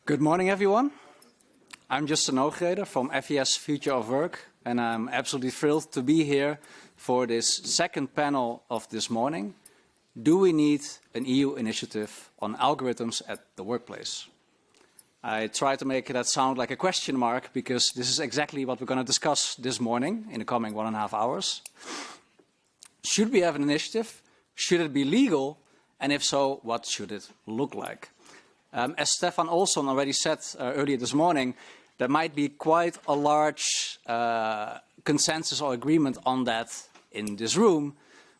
Good morning, everyone. I'm Justin Oogreder from FES Future of Work, and I'm absolutely thrilled to be here for this second panel of this morning. Do we need an EU initiative on algorithms at the workplace? I try to make that sound like a question mark because this is exactly what we're going to discuss this morning in the coming 1.5 hours. Should we have an initiative? Should it be legal? And if so, what should it look like? As Stefan Olsson already said earlier this morning, there might be quite a large consensus or agreement on that in this room,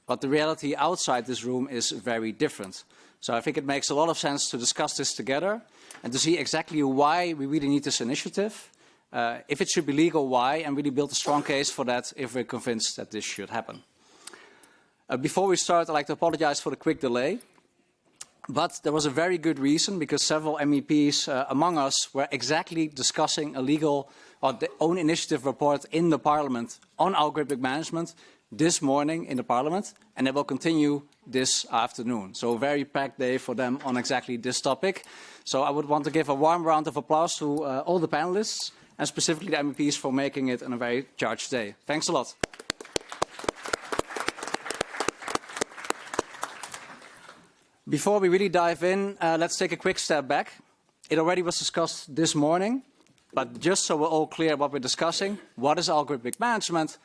but the reality outside this room is very different. So I think it makes a lot of sense to discuss this together and to see exactly why we really need this initiative, if it should be legal, why, and really build a strong case for that if we're convinced that this should happen. Before we start, I'd like to apologize for the quick delay. But there was a very good reason, because several MEPs among us were exactly discussing a legal or their own initiative report in the Parliament on algorithmic management this morning in the Parliament, and they will continue this afternoon. So a very packed day for them on exactly this topic. So I would want to give a warm round of applause to all the panelists, and specifically the MEPs for making it a very charged day. Thanks a lot. Before we really dive in, let's take a quick step back. It already was discussed this morning, but just so we're all clear what we're discussing, what is algorithmic management?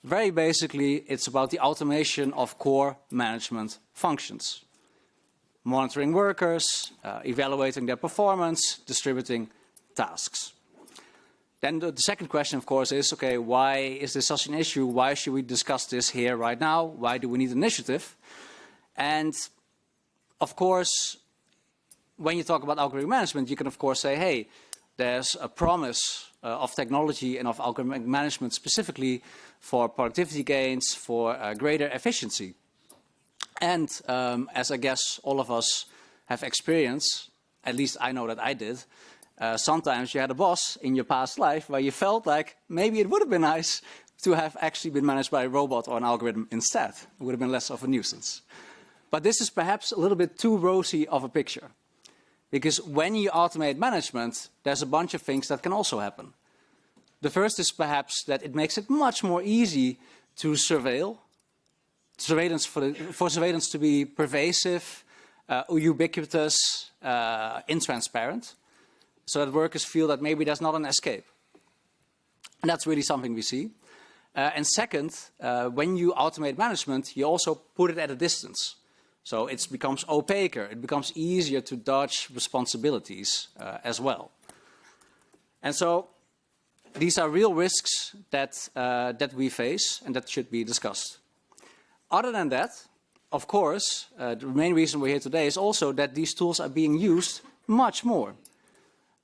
Very basically, it's about the automation of core management functions. Monitoring workers, evaluating their performance, distributing tasks. Then the second question, of course, is, okay, why is this such an issue? Why should we discuss this here right now? Why do we need an initiative? And of course, when you talk about algorithmic management, you can of course say, hey, there's a promise of technology and of algorithmic management specifically for productivity gains, for greater efficiency. And as I guess all of us have experienced, at least I know that I did, sometimes you had a boss in your past life where you felt like maybe it would have been nice to have actually been managed by a robot or an algorithm instead. It would have been less of a nuisance. But this is perhaps a little bit too rosy of a picture. Because when you automate management, there's a bunch of things that can also happen. The first is perhaps that it makes it much more easy to surveil. For surveillance to be pervasive, ubiquitous, intransparent. So that workers feel that maybe there's not an escape. And that's really something we see. And second, when you automate management, you also put it at a distance. So it becomes opaquer, it becomes easier to dodge responsibilities as well. And so these are real risks that we face and that should be discussed. Other than that, of course, the main reason we're here today is also that these tools are being used much more.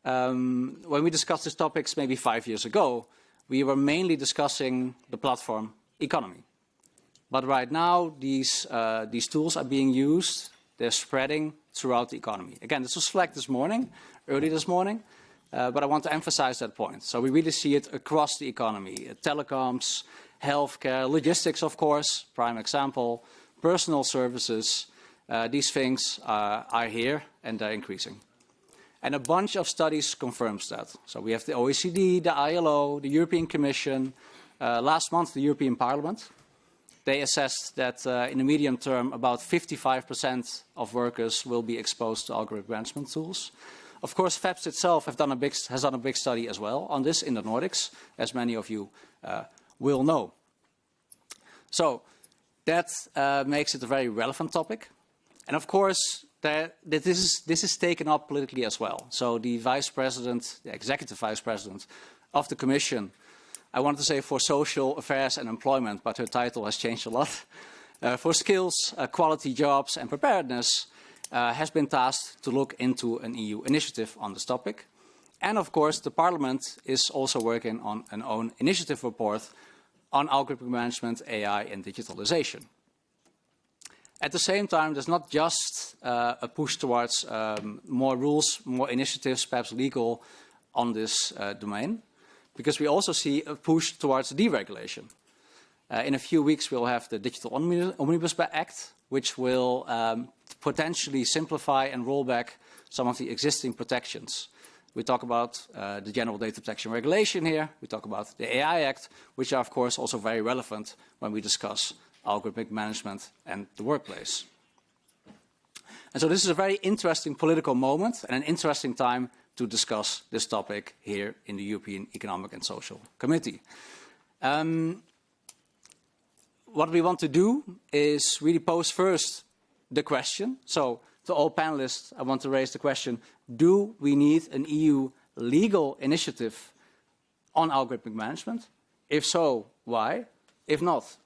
When we discussed these topics maybe 5 years ago, we were mainly discussing the platform economy. But right now, these tools are being used. They're spreading throughout the economy. Again, this was flagged this morning, early this morning, but I want to emphasize that point. So we really see it across the economy. Telecoms, healthcare, logistics, of course, prime example, personal services. These things are here and they're increasing. And a bunch of studies confirms that. So we have the OECD, the ILO, the European Commission, last month the European Parliament. They assessed that in the medium term, about 55% of workers will be exposed to algorithmic management tools. Of course, FEPS itself has done a big study as well on this in the Nordics, as many of you will know. So that makes it a very relevant topic. And of course, this is taken up politically as well. So the Vice President, the Executive Vice President of the Commission, I wanted to say for social affairs and employment, but her title has changed a lot. For skills, quality jobs and preparedness, has been tasked to look into an EU initiative on this topic. And of course, the Parliament is also working on an own initiative report on algorithmic management, AI and digitalisation. At the same time, there's not just a push towards more rules, more initiatives, perhaps legal, on this domain. Because we also see a push towards deregulation. In a few weeks, we'll have the Digital Omnibus Act, which will potentially simplify and roll back some of the existing protections We talk about the General Data Protection Regulation here. We talk about the AI Act, which are, of course, also very relevant when we discuss algorithmic management and the workplace. And so this is a very interesting political moment and an interesting time to discuss this topic here in the European Economic and Social Committee. What we want to do is really pose first the question. So to all panelists, I want to raise the question, do we need an EU legal initiative on algorithmic management? If so, why? If not,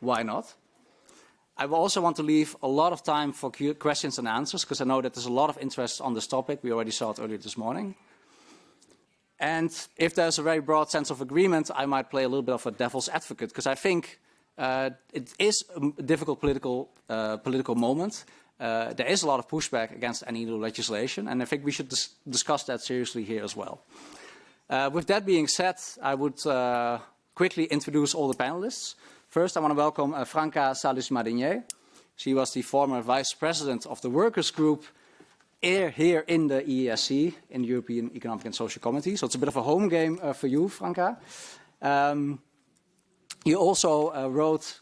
why not? I will also want to leave a lot of time for questions and answers, because I know that there's a lot of interest on this topic. We already saw it earlier this morning. And if there's a very broad sense of agreement, I might play a little bit of a devil's advocate, because I think it is a difficult political moment. There is a lot of pushback against any new legislation, and I think we should discuss that seriously here as well. With that being said, I would quickly introduce all the panelists. First, I want to welcome Franca Salis-Madinier. She was the former vice president of the Workers Group here in the EESC, in the European Economic and Social Committee. So it's a bit of a home game for you, Franca. You also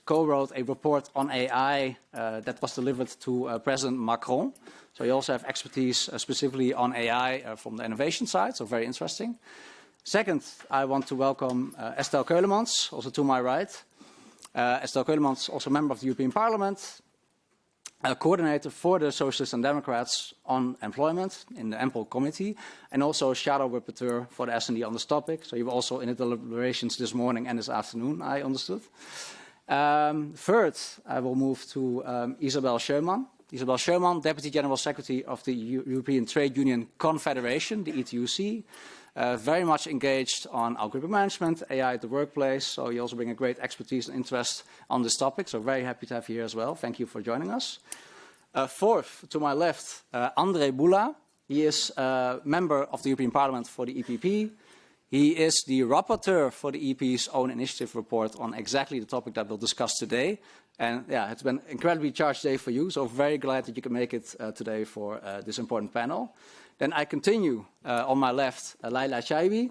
co-wrote a report on AI that was delivered to President Macron. So you also have expertise specifically on AI from the innovation side, so very interesting. Second, I want to welcome Estelle Ceulemans, also to my right. Estelle Ceulemans, also member of the European Parliament, coordinator for the Socialists and Democrats on employment in the EMPL committee, and also shadow rapporteur for the S&D on this topic. So you were also in the deliberations this morning and this afternoon, I understood. Third, I will move to Isabel Ceulemans. Isabel Ceulemans, Deputy General Secretary of the European Trade Union Confederation, the ETUC. Very much engaged on algorithmic management, AI at the workplace, so you also bring a great expertise and interest on this topic, so very happy to have you here as well. Thank you for joining us. Fourth, to my left, Andrzej Buła. He is a member of the European Parliament for the EPP. He is the rapporteur for the EP's own initiative report on exactly the topic that we'll discuss today. And yeah, it's been an incredibly charged day for you, so very glad that you could make it today for this important panel. Then I continue on my left, Leïla Chaibi,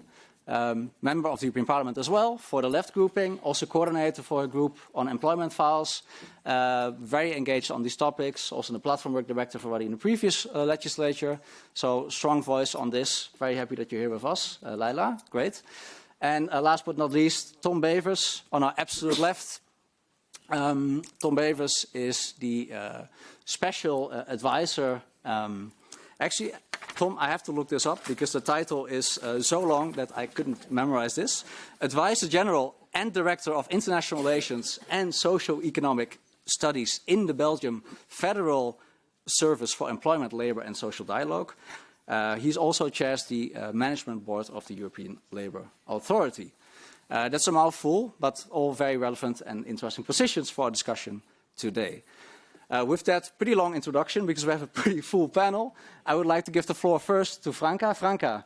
member of the European Parliament as well, for the left grouping, also coordinator for a group on employment files, very engaged on these topics, also in the platform work directive already in the previous legislature. So strong voice on this. Very happy that you're here with us, Leïla, great. And last but not least, Tom Bevers on our absolute left. Tom Bevers is the special advisor. Actually, Tom, I have to look this up because the title is so long that I couldn't memorize this. Advisor General and Director of International Relations and Socio-Economic Studies in the Belgian Federal Service for Employment, Labour and Social Dialogue. He also chairs the Management Board of the European Labour Authority. That's a mouthful, but all very relevant and interesting positions for our discussion today. With that pretty long introduction, because we have a pretty full panel, I would like to give the floor first to Franca. Franca,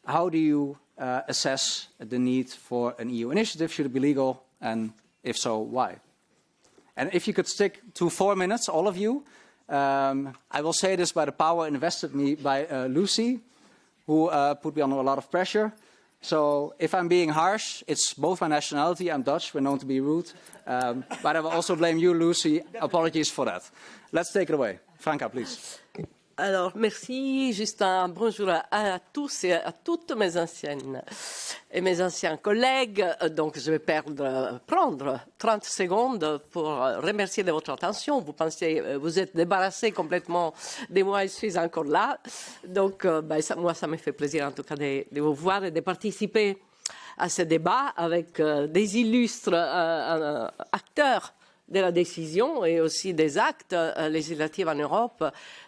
how do you assess the need for an EU initiative? Should it be legal? And if so, why? And if you could stick to 4 minutes, all of you. I will say this by the power invested in me by Lucy, who put me under a lot of pressure. So if I'm being harsh, it's both my nationality, I'm Dutch, we're known to be rude, but I will also blame you, Lucy. Apologies for that. Let's take it away. Franca, please. Alors, merci. Juste un bonjour à tous et à toutes mes anciennes et mes anciens collègues. Donc, je vais prendre 30 secondes pour remercier de votre attention. Vous pensez, vous êtes débarrassé complètement de moi, je suis encore là. Donc, moi, ça me fait plaisir en tout cas de vous voir et de participer à ce débat avec des illustres acteurs de la décision et aussi des actes législatifs en Europe.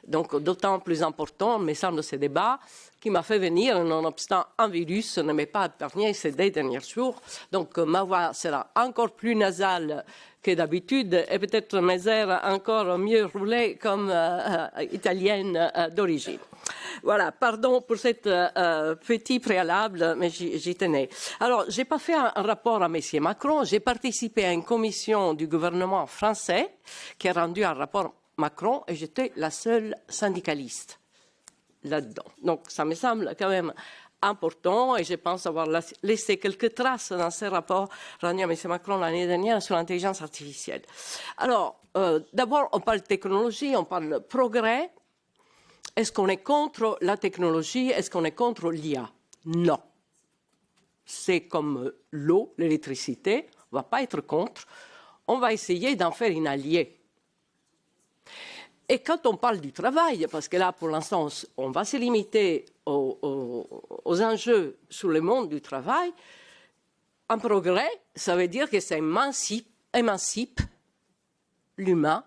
Donc, d'autant plus important, me semble, ce débat qui m'a fait venir, nonobstant un virus ne m'est pas épargné ces 2 derniers jours. Donc, ma voix sera encore plus nasale que d'habitude et peut-être mes airs encore mieux roulés comme italienne d'origine. Voilà, pardon pour cette petit préalable, mais j'y tenais. Alors, je n'ai pas fait un rapport à M. Macron, j'ai participé à une commission du gouvernement français qui a rendu un rapport Macron et j'étais la seule syndicaliste. là-dedans. Donc, ça me semble quand même important et je pense avoir laissé quelques traces dans ce rapport rendu à M. Macron l'année dernière sur l'intelligence artificielle. Alors, d'abord, on parle de technologie, on parle de progrès. Est-ce qu'on est contre la technologie? Est-ce qu'on est contre l'IA? Non. C'est comme l'eau, l'électricité, on ne va pas être contre. On va essayer d'en faire une alliée. Et quand on parle du travail, parce que là, pour l'instant, on va se limiter aux enjeux sur le monde du travail, un progrès, ça veut dire que ça émancipe l'humain,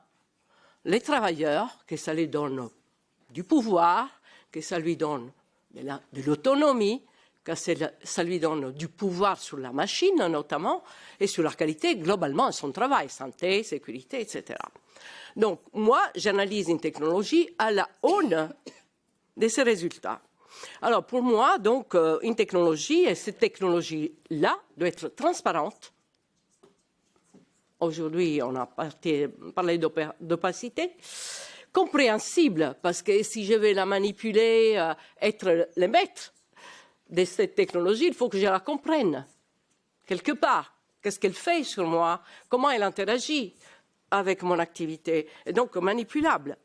les travailleurs, que ça lui donne du pouvoir, que ça lui donne de l'autonomie, que ça lui donne du pouvoir sur la machine notamment, et sur la qualité globalement de son travail, santé, sécurité, etc. Donc, moi, j'analyse une technologie à la aune de ces résultats. Alors, pour moi, donc, une technologie, et cette technologie-là doit être transparente. Aujourd'hui, on a parlé d'opacité. Compréhensible, parce que si je vais la manipuler, être le maître de cette technologie, il faut que je la comprenne, quelque part. Qu'est-ce qu'elle fait sur moi? Comment elle interagit avec mon activité? Et donc, manipulable.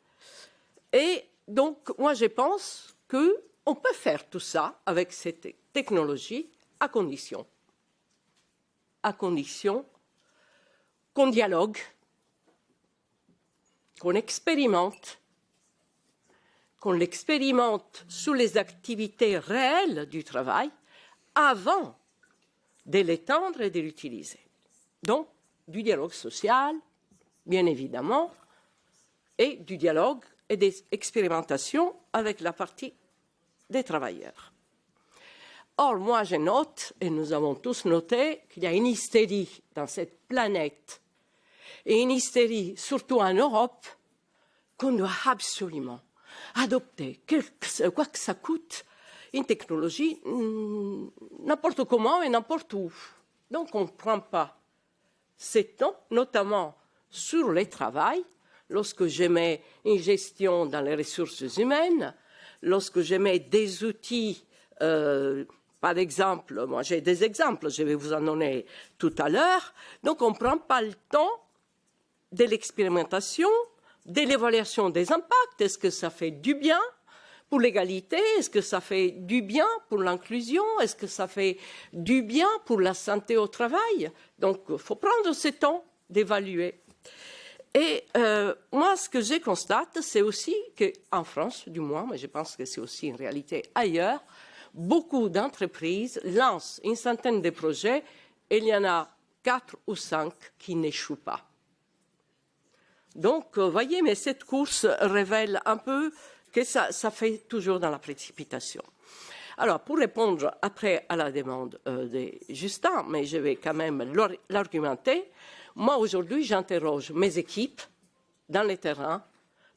Et donc, moi, je pense qu'on peut faire tout ça avec cette technologie à condition qu'on dialogue, qu'on l'expérimente sous les activités réelles du travail avant de l'étendre et de l'utiliser. Donc, du dialogue social, bien évidemment, et du dialogue et des expérimentations avec la partie des travailleurs. Or, moi, je note, et nous avons tous noté, qu'il y a une hystérie dans cette planète, et une hystérie, surtout en Europe, qu'on doit absolument adopter, quoi que ça coûte, une technologie n'importe comment et n'importe où. Donc, on ne prend pas ces temps, notamment sur le travail, lorsque je mets une gestion dans les ressources humaines, lorsque je mets des outils, par exemple, moi j'ai des exemples, je vais vous en donner tout à l'heure, donc on ne prend pas le temps de l'expérimentation, de l'évaluation des impacts. Est-ce que ça fait du bien pour l'égalité? Est-ce que ça fait du bien pour l'inclusion? Est-ce que ça fait du bien pour la santé au travail? Donc, il faut prendre ce temps d'évaluer. Et moi, ce que je constate, c'est aussi qu'en France, du moins, mais je pense que c'est aussi une réalité ailleurs, beaucoup d'entreprises lancent une centaine de projets et il y en a 4 ou 5 qui n'échouent pas. Donc, vous voyez, mais cette course révèle un peu que ça fait toujours dans la précipitation. Alors, pour répondre après à la demande de Justin, mais je vais quand même l'argumenter, moi, aujourd'hui, j'interroge mes équipes dans les terrains,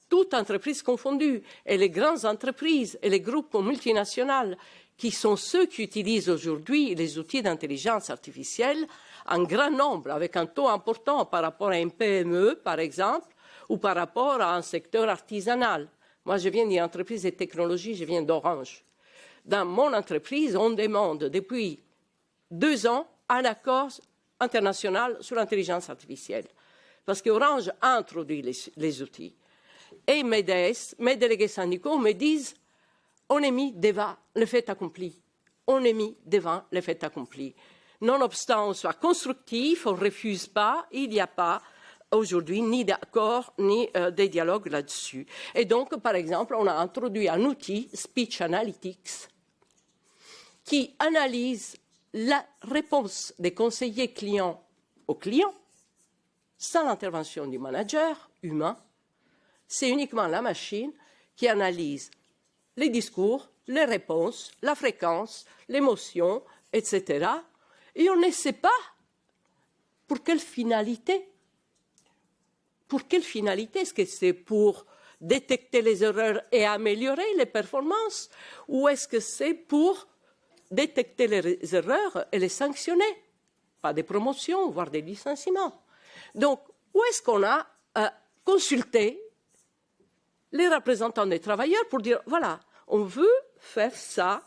toutes entreprises confondues, et les grandes entreprises et les groupes multinationaux, qui sont ceux qui utilisent aujourd'hui les outils d'intelligence artificielle en grand nombre, avec un taux important par rapport à une PME, par exemple, ou par rapport à un secteur artisanal. Moi, je viens d'une entreprise de technologie, je viens d'Orange. Dans mon entreprise, on demande depuis 2 ans un accord international sur l'intelligence artificielle. Parce qu'Orange a introduit les outils. Et mes DS, mes délégués syndicaux me disent on est mis devant le fait accompli. On est mis devant le fait accompli. Nonobstant on soit constructif, on ne refuse pas, il n'y a pas aujourd'hui ni d'accord ni des dialogues là-dessus. Et donc, par exemple, on a introduit un outil, Speech Analytics, qui analyse la réponse des conseillers clients aux clients sans l'intervention du manager humain. C'est uniquement la machine qui analyse les discours, les réponses, la fréquence, l'émotion, etc. Et on ne sait pas pour quelle finalité. Pour quelle finalité? Est-ce que c'est pour détecter les erreurs et améliorer les performances? Ou est-ce que c'est pour détecter les erreurs et les sanctionner? Pas des promotions, voire des licenciements. Donc, où est-ce qu'on a consulté les représentants des travailleurs pour dire, voilà, On veut faire ça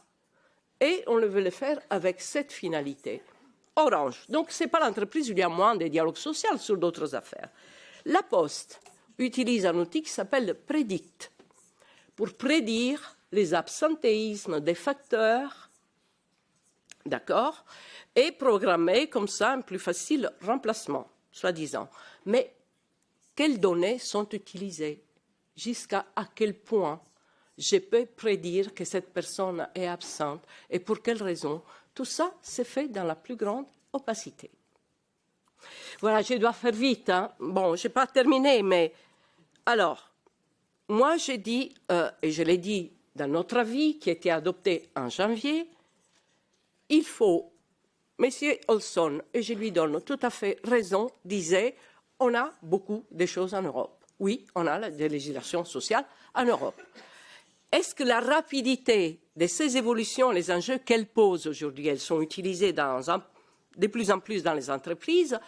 et on veut le faire avec cette finalité. Orange. Donc, ce n'est pas l'entreprise où il y a moins de dialogue social sur d'autres affaires. La Poste utilise un outil qui s'appelle Predict pour prédire les absentéismes des facteurs, d'accord, et programmer comme ça un plus facile remplacement, soi-disant. Mais quelles données sont utilisées? Jusqu'à quel point je peux prédire que cette personne est absente et pour quelles raisons? Tout ça, c'est fait dans la plus grande opacité. Voilà, je dois faire vite. Hein. Bon, je n'ai pas terminé, mais alors, moi, j'ai dit, et je l'ai dit dans notre avis qui a été adopté en janvier, il faut, M. Olson, et je lui donne tout à fait raison, disait, on a beaucoup de choses en Europe. Oui, on a des législations sociales en Europe. Est-ce que la rapidité de ces évolutions, les enjeux qu'elles posent aujourd'hui, elles sont utilisées de plus en plus dans les entreprises,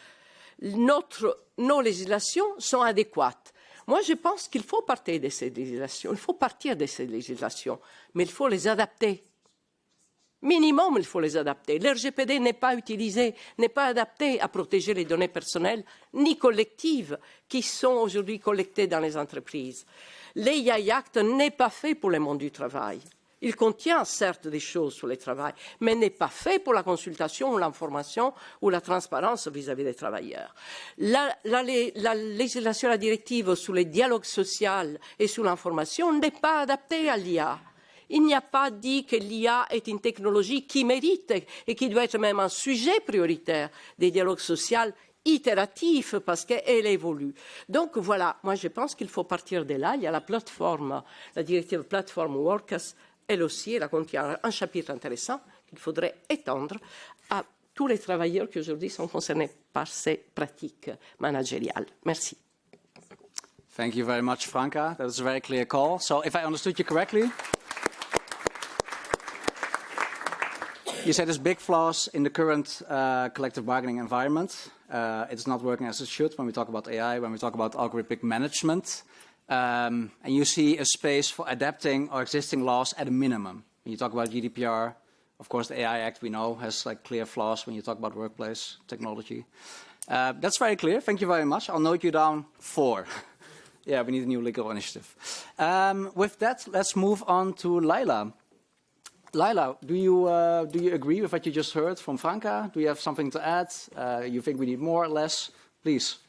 nos législations sont adéquates? Moi, je pense qu'il faut partir de ces législations, mais il faut les adapter. Minimum, il faut les adapter. L'RGPD n'est pas utilisé, n'est pas adapté à protéger les données personnelles ni collectives qui sont aujourd'hui collectées dans les entreprises. L'AI Act n'est pas fait pour le monde du travail. Il contient certes des choses sur le travail, mais n'est pas fait pour la consultation ou l'information ou la transparence vis-à-vis des travailleurs. La législation, la directive sur le dialogue social et sur l'information n'est pas adaptée à l'IA. Il n'y a pas dit que l'IA est une technologie qui mérite et qui doit être même un sujet prioritaire des dialogues sociaux itératifs parce qu'elle évolue. Donc voilà, moi je pense qu'il faut partir de là. Il y a la plateforme, la directive Platform Workers, elle aussi, elle contient un chapitre intéressant qu'il faudrait étendre à tous les travailleurs qui aujourd'hui sont concernés par ces pratiques managériales. Merci. Thank you very much, Franca. That was a very clear call. So if I understood you correctly, you said there's big flaws in the current collective bargaining environment. It's not working as it should when we talk about AI, when we talk about algorithmic management. And you see a space for adapting our existing laws at a minimum. When you talk about GDPR, of course, the AI Act, we know, has like clear flaws when you talk about workplace technology. That's very clear. Thank you very much. I'll note you down 4. Yeah, we need a new legal initiative. With that, let's move on to Leïla. Leïla, do you agree with what you just heard from Franca? Do you have something to add? You think we need more or less? Please.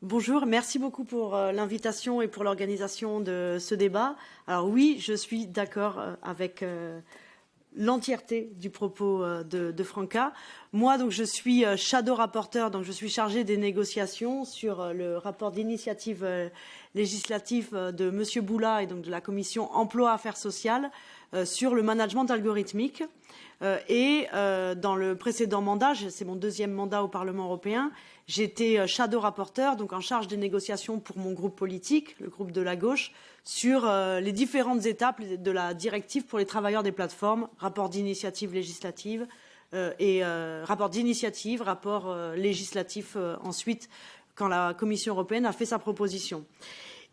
Bonjour, merci beaucoup pour l'invitation et pour l'organisation de ce débat. Alors oui, je suis d'accord avec l'entièreté du propos de Franca. Moi, donc, je suis shadow rapporteur, donc je suis chargée des négociations sur le rapport d'initiative législative de Monsieur Buła et donc de la commission emploi affaires sociales sur le management algorithmique. Et dans le précédent mandat, c'est mon 2e mandat au Parlement européen, j'étais shadow rapporteur, donc en charge des négociations pour mon groupe politique, le groupe de la gauche, sur les différentes étapes de la directive pour les travailleurs des plateformes, rapport d'initiative législative et rapport d'initiative, rapport législatif ensuite, quand la Commission européenne a fait sa proposition.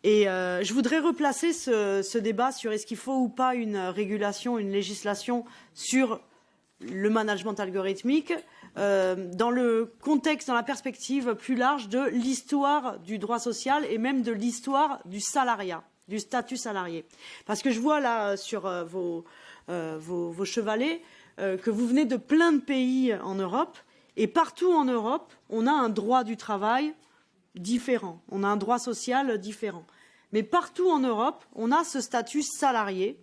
Et je voudrais replacer ce débat sur est-ce qu'il faut ou pas une régulation, une législation sur le management algorithmique dans le contexte, dans la perspective plus large de l'histoire du droit social et même de l'histoire du salariat, du statut salarié. Parce que je vois là sur vos chevalets que vous venez de plein de pays en Europe et partout en Europe, on a un droit du travail différent, on a un droit social différent. Mais partout en Europe, on a ce statut salarié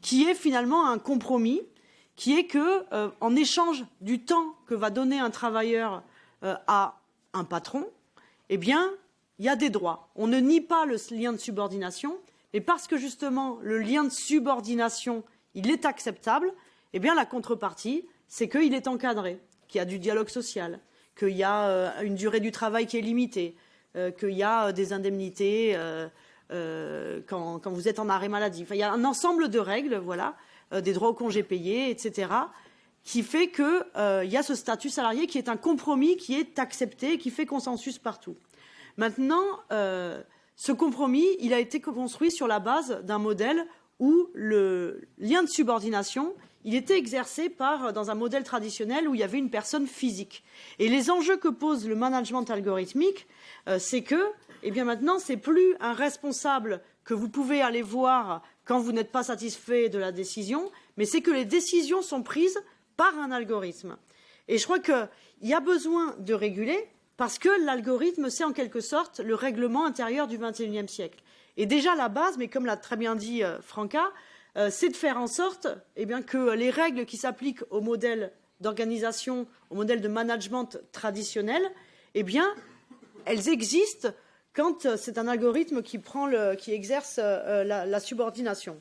qui est finalement un compromis, qui est que, en échange du temps que va donner un travailleur à un patron, eh bien, il y a des droits. On ne nie pas le lien de subordination, mais parce que justement le lien de subordination, il est acceptable, eh bien la contrepartie, c'est qu'il est encadré, qu'il y a du dialogue social, qu'il y a une durée du travail qui est limitée, qu'il y a des indemnités quand vous êtes en arrêt maladie. Enfin, il y a un ensemble de règles, voilà, des droits au congé payé, etc., qui fait qu'il y a ce statut salarié qui est un compromis qui est accepté et qui fait consensus partout. Maintenant, Ce compromis, il a été construit sur la base d'un modèle où le lien de subordination, il était exercé dans un modèle traditionnel où il y avait une personne physique. Et les enjeux que pose le management algorithmique, c'est que, eh bien maintenant, c'est plus un responsable que vous pouvez aller voir quand vous n'êtes pas satisfait de la décision, mais c'est que les décisions sont prises par un algorithme. Et je crois qu'il y a besoin de réguler parce que l'algorithme, c'est en quelque sorte le règlement intérieur du XXIe siècle. Et déjà la base, mais comme l'a très bien dit Franca, c'est de faire en sorte eh bien, que les règles qui s'appliquent au modèle d'organisation, au modèle de management traditionnel, eh bien, elles existent quand c'est un algorithme qui exerce la subordination.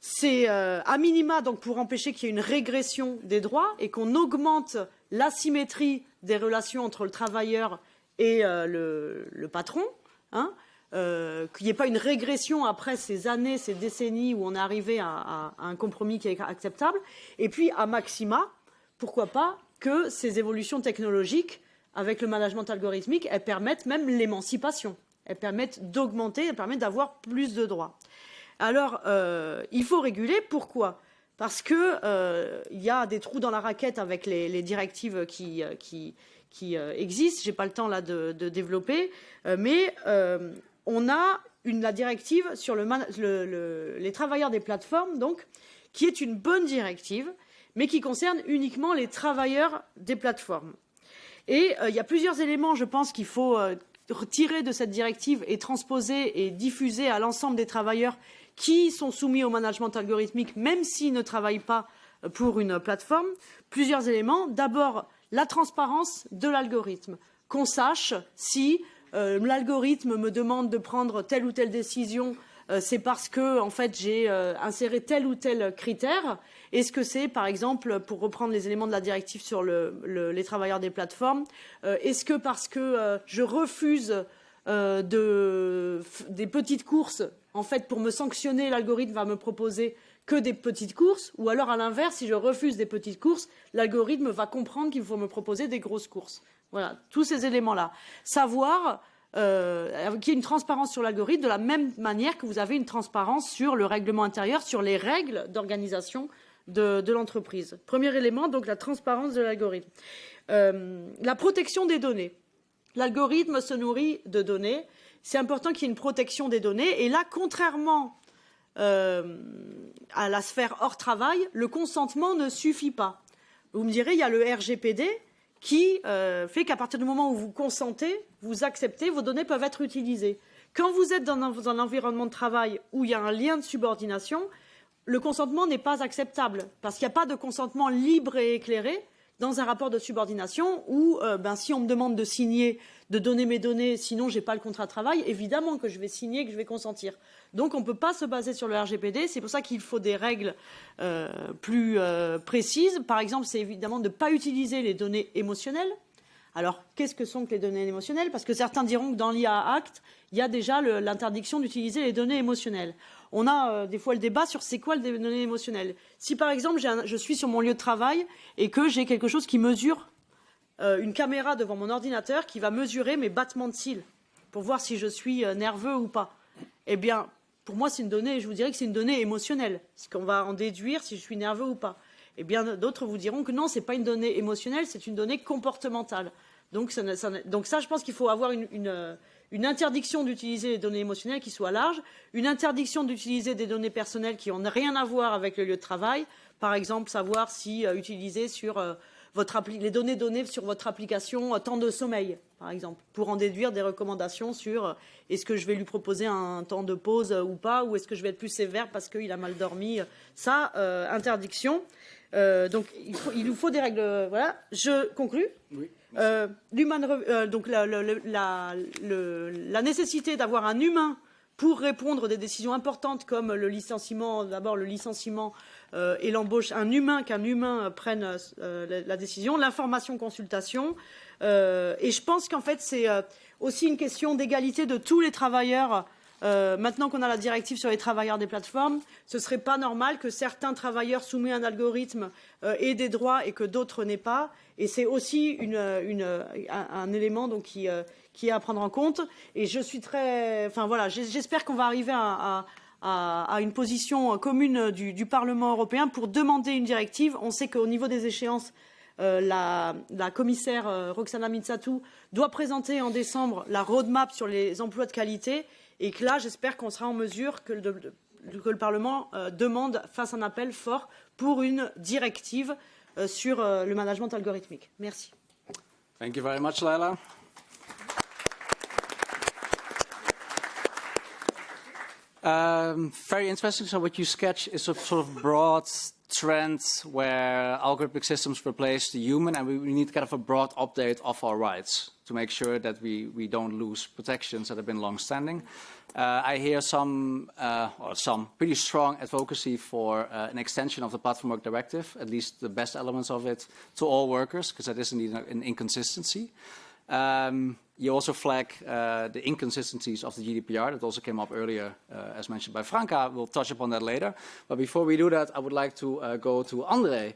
C'est à minima donc pour empêcher qu'il y ait une régression des droits et qu'on augmente l'asymétrie des relations entre le travailleur et le patron, hein, qu'il n'y ait pas une régression après ces années, ces décennies où on est arrivé à un compromis qui est acceptable. Et puis à maxima, pourquoi pas que ces évolutions technologiques avec le management algorithmique, elles permettent même l'émancipation. Elles permettent d'augmenter, elles permettent d'avoir plus de droits. Alors, il faut réguler. Pourquoi ? Parce qu'il y a des trous dans la raquette avec les directives qui existent. Je n'ai pas le temps là de développer. Mais on a la directive sur les travailleurs des plateformes, donc, qui est une bonne directive, mais qui concerne uniquement les travailleurs des plateformes. Et il y a plusieurs éléments, je pense, qu'il faut retirer de cette directive et transposer et diffuser à l'ensemble des travailleurs qui sont soumis au management algorithmique, même s'ils ne travaillent pas pour une plateforme. Plusieurs éléments. D'abord, la transparence de l'algorithme. Qu'on sache si l'algorithme me demande de prendre telle ou telle décision, c'est parce que en fait, j'ai inséré tel ou tel critère. Est-ce que c'est, par exemple, pour reprendre les éléments de la directive sur les travailleurs des plateformes, est-ce que parce que je refuse des petites courses, en fait, pour me sanctionner, l'algorithme va me proposer que des petites courses, ou alors à l'inverse, si je refuse des petites courses, l'algorithme va comprendre qu'il faut me proposer des grosses courses. Voilà, tous ces éléments-là. Savoir qu'il y ait une transparence sur l'algorithme de la même manière que vous avez une transparence sur le règlement intérieur, sur les règles d'organisation de l'entreprise. Premier élément, donc la transparence de l'algorithme. La protection des données. L'algorithme se nourrit de données. C'est important qu'il y ait une protection des données. Et là, contrairement à la sphère hors travail, le consentement ne suffit pas. Vous me direz, il y a le RGPD qui fait qu'à partir du moment où vous consentez, vous acceptez, vos données peuvent être utilisées. Quand vous êtes dans un environnement de travail où il y a un lien de subordination, le consentement n'est pas acceptable parce qu'il n'y a pas de consentement libre et éclairé dans un rapport de subordination où si on me demande de signer, de donner mes données, sinon je n'ai pas le contrat de travail, évidemment que je vais signer, que je vais consentir. Donc on ne peut pas se baser sur le RGPD, c'est pour ça qu'il faut des règles plus précises. Par exemple, c'est évidemment de ne pas utiliser les données émotionnelles. Alors, qu'est-ce que sont que les données émotionnelles ? Parce que certains diront que dans l'IA Act, il y a déjà l'interdiction d'utiliser les données émotionnelles. On a des fois le débat sur c'est quoi les données émotionnelles. Si par exemple je suis sur mon lieu de travail et que j'ai quelque chose qui mesure, une caméra devant mon ordinateur qui va mesurer mes battements de cils pour voir si je suis nerveux ou pas, eh bien, pour moi, c'est une donnée, je vous dirais que c'est une donnée émotionnelle, parce qu'on va en déduire si je suis nerveux ou pas. Eh bien, d'autres vous diront que non, ce n'est pas une donnée émotionnelle, c'est une donnée comportementale. Donc ça, je pense qu'il faut avoir une interdiction d'utiliser les données émotionnelles qui soit large, une interdiction d'utiliser des données personnelles qui n'ont rien à voir avec le lieu de travail. Par exemple, savoir si utiliser sur les données sur votre application temps de sommeil, par exemple, pour en déduire des recommandations sur est-ce que je vais lui proposer un temps de pause ou pas, ou est-ce que je vais être plus sévère parce qu'il a mal dormi. Ça, interdiction. Donc, il nous faut des règles. Voilà. Je conclus. Oui. Donc, la nécessité d'avoir un humain pour répondre à des décisions importantes comme le licenciement, d'abord le licenciement et l'embauche, qu'un humain prenne la décision, l'information consultation. Et je pense qu'en fait, c'est aussi une question d'égalité de tous les travailleurs. Maintenant qu'on a la directive sur les travailleurs des plateformes, ce ne serait pas normal que certains travailleurs soumis à un algorithme aient des droits et que d'autres n'aient pas. Et c'est aussi un élément donc, qui est à prendre en compte. Et je suis j'espère qu'on va arriver à une position commune du Parlement européen pour demander une directive. On sait qu'au niveau des échéances, la commissaire Roxana Mitsatu doit présenter en décembre la roadmap sur les emplois de qualité et que là, j'espère qu'on sera en mesure que le Parlement fasse un appel fort pour une directive sur le management algorithmique. Merci. Thank you very much, Leïla. Very interesting. So what you sketch is a sort of broad trend where algorithmic systems replace the human, and we need kind of a broad update of our rights to make sure that we don't lose protections that have been long-standing. I hear some pretty strong advocacy for an extension of the Platform Work Directive, at least the best elements of it, to all workers, because that is indeed an inconsistency. You also flag the inconsistencies of the GDPR. That also came up earlier, as mentioned by Franca. We'll touch upon that later. But before we do that, I would like to go to Andrzej.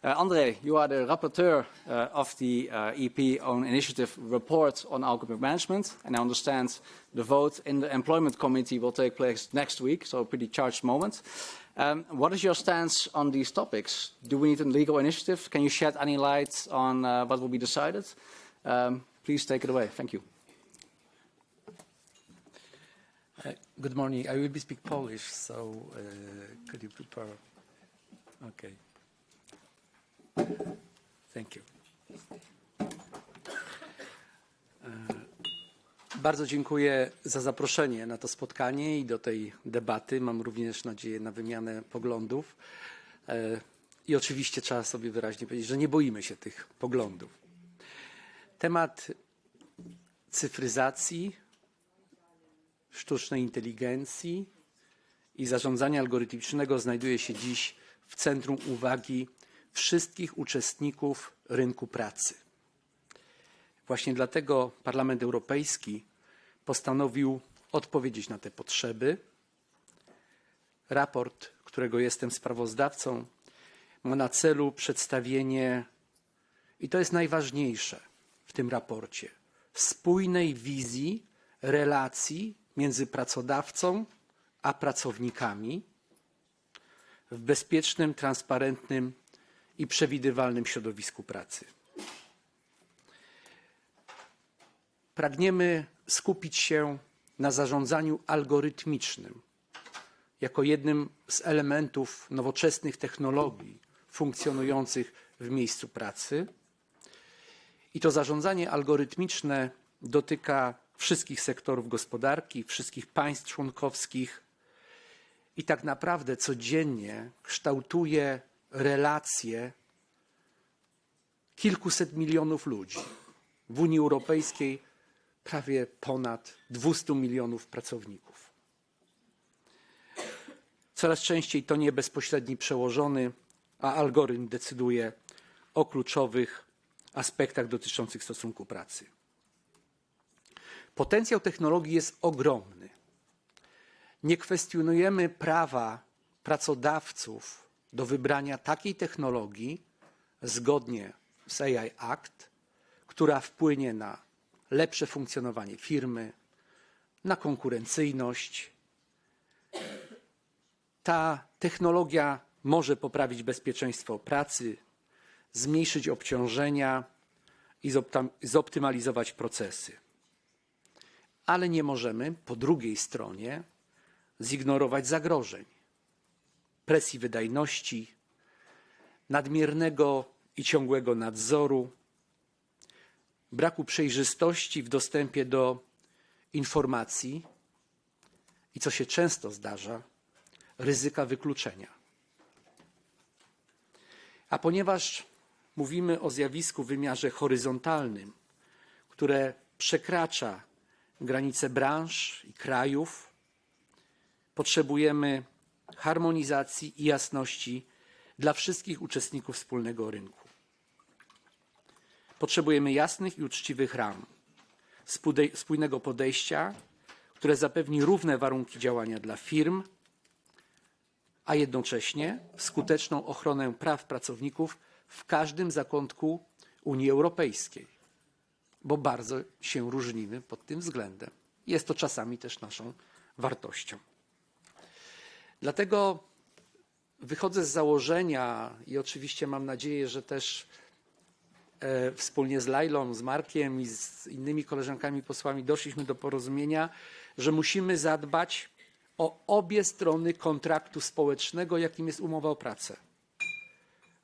Andrzej, you are the rapporteur of the EP Own Initiative report on algorithmic management. And I understand the vote in the Employment Committee will take place next week, so a pretty charged moment. What is your stance on these topics? Do we need a legal initiative? Can you shed any light on what will be decided? Please take it away. Thank you. Good morning. I will speak Polish, so could you prepare? Okay. Thank you. Bardzo dziękuję za zaproszenie na to spotkanie i do tej debaty. Mam również nadzieję na wymianę poglądów. I oczywiście trzeba sobie wyraźnie powiedzieć, że nie boimy się tych poglądów. Temat cyfryzacji, sztucznej inteligencji i zarządzania algorytmicznego znajduje się dziś w centrum uwagi wszystkich uczestników rynku pracy. Właśnie dlatego Parlament Europejski postanowił odpowiedzieć na te potrzeby. Raport, którego jestem sprawozdawcą, ma na celu przedstawienie, i to jest najważniejsze w tym raporcie, spójnej wizji relacji między pracodawcą a pracownikami w bezpiecznym, transparentnym i przewidywalnym środowisku pracy. Pragniemy skupić się na zarządzaniu algorytmicznym jako jednym z elementów nowoczesnych technologii funkcjonujących w miejscu pracy. I to zarządzanie algorytmiczne dotyka wszystkich sektorów gospodarki, wszystkich państw członkowskich i tak naprawdę codziennie kształtuje relacje kilkuset milionów ludzi. W Unii Europejskiej prawie ponad 200 milionów pracowników. Coraz częściej to nie bezpośredni przełożony, a algorytm decyduje o kluczowych aspektach dotyczących stosunku pracy. Potencjał technologii jest ogromny. Nie kwestionujemy prawa pracodawców do wybrania takiej technologii zgodnie z AI Act, która wpłynie na lepsze funkcjonowanie firmy, na konkurencyjność. Ta technologia może poprawić bezpieczeństwo pracy, zmniejszyć obciążenia i zoptymalizować procesy. Ale nie możemy po drugiej stronie zignorować zagrożeń, presji wydajności, nadmiernego i ciągłego nadzoru, braku przejrzystości w dostępie do informacji i, co się często zdarza, ryzyka wykluczenia. A ponieważ mówimy o zjawisku w wymiarze horyzontalnym, które przekracza granice branż i krajów, potrzebujemy harmonizacji i jasności dla wszystkich uczestników wspólnego rynku. Potrzebujemy jasnych i uczciwych ram, spójnego podejścia, które zapewni równe warunki działania dla firm, a jednocześnie skuteczną ochronę praw pracowników w każdym zakątku Unii Europejskiej. bo bardzo się różnimy pod tym względem. Jest to czasami też naszą wartością. Dlatego wychodzę z założenia i oczywiście mam nadzieję, że też wspólnie z Leïlą, z Markiem i z innymi koleżankami posłami doszliśmy do porozumienia, że musimy zadbać o obie strony kontraktu społecznego, jakim jest umowa o pracę.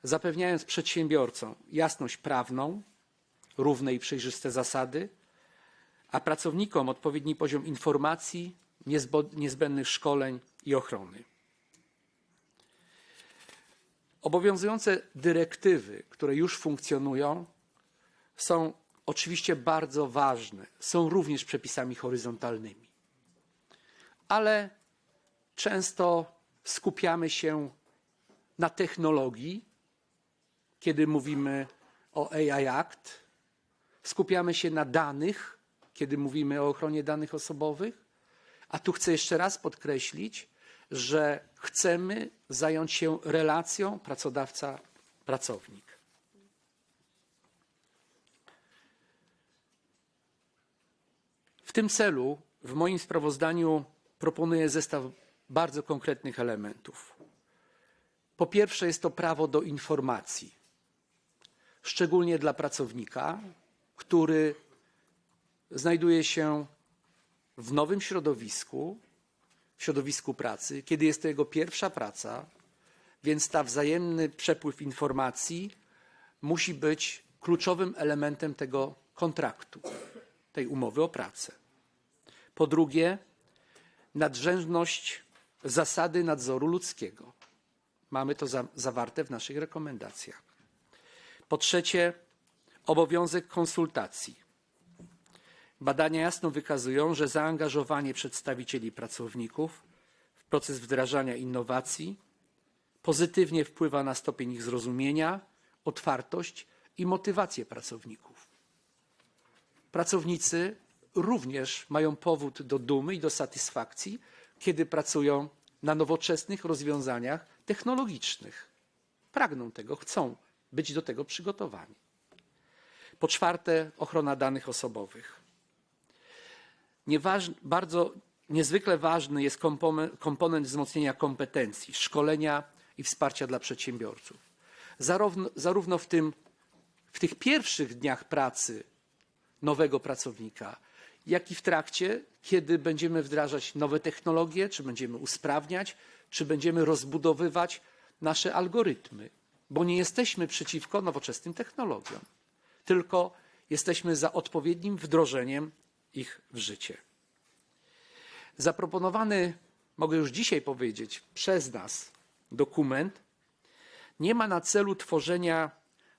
Zapewniając przedsiębiorcom jasność prawną, równe i przejrzyste zasady, a pracownikom odpowiedni poziom informacji, niezbędnych szkoleń i ochrony. Obowiązujące dyrektywy, które już funkcjonują, są oczywiście bardzo ważne, są również przepisami horyzontalnymi. Ale często skupiamy się na technologii, kiedy mówimy o AI Act, skupiamy się na danych, kiedy mówimy o ochronie danych osobowych, a tu chcę jeszcze raz podkreślić, że chcemy zająć się relacją pracodawca-pracownik. W tym celu w moim sprawozdaniu proponuję zestaw bardzo konkretnych elementów. Po pierwsze jest to prawo do informacji, szczególnie dla pracownika, który znajduje się w nowym środowisku, w środowisku pracy, kiedy jest to jego pierwsza praca, więc ta wzajemny przepływ informacji musi być kluczowym elementem tego kontraktu, tej umowy o pracę. Po drugie, nadrzędność zasady nadzoru ludzkiego. Mamy to zawarte w naszych rekomendacjach. Po trzecie, obowiązek konsultacji. Badania jasno wykazują, że zaangażowanie przedstawicieli pracowników w proces wdrażania innowacji pozytywnie wpływa na stopień ich zrozumienia, otwartość i motywację pracowników. Pracownicy również mają powód do dumy i do satysfakcji, kiedy pracują na nowoczesnych rozwiązaniach technologicznych. Pragną tego, chcą być do tego przygotowani. Po czwarte, ochrona danych osobowych. Niezwykle ważny jest komponent wzmocnienia kompetencji, szkolenia i wsparcia dla przedsiębiorców. Zarówno w tych pierwszych dniach pracy nowego pracownika, jak i w trakcie, kiedy będziemy wdrażać nowe technologie, czy będziemy usprawniać, czy będziemy rozbudowywać nasze algorytmy, bo nie jesteśmy przeciwko nowoczesnym technologiom, tylko jesteśmy za odpowiednim wdrożeniem ich w życie. Zaproponowany, mogę już dzisiaj powiedzieć, przez nas dokument nie ma na celu tworzenia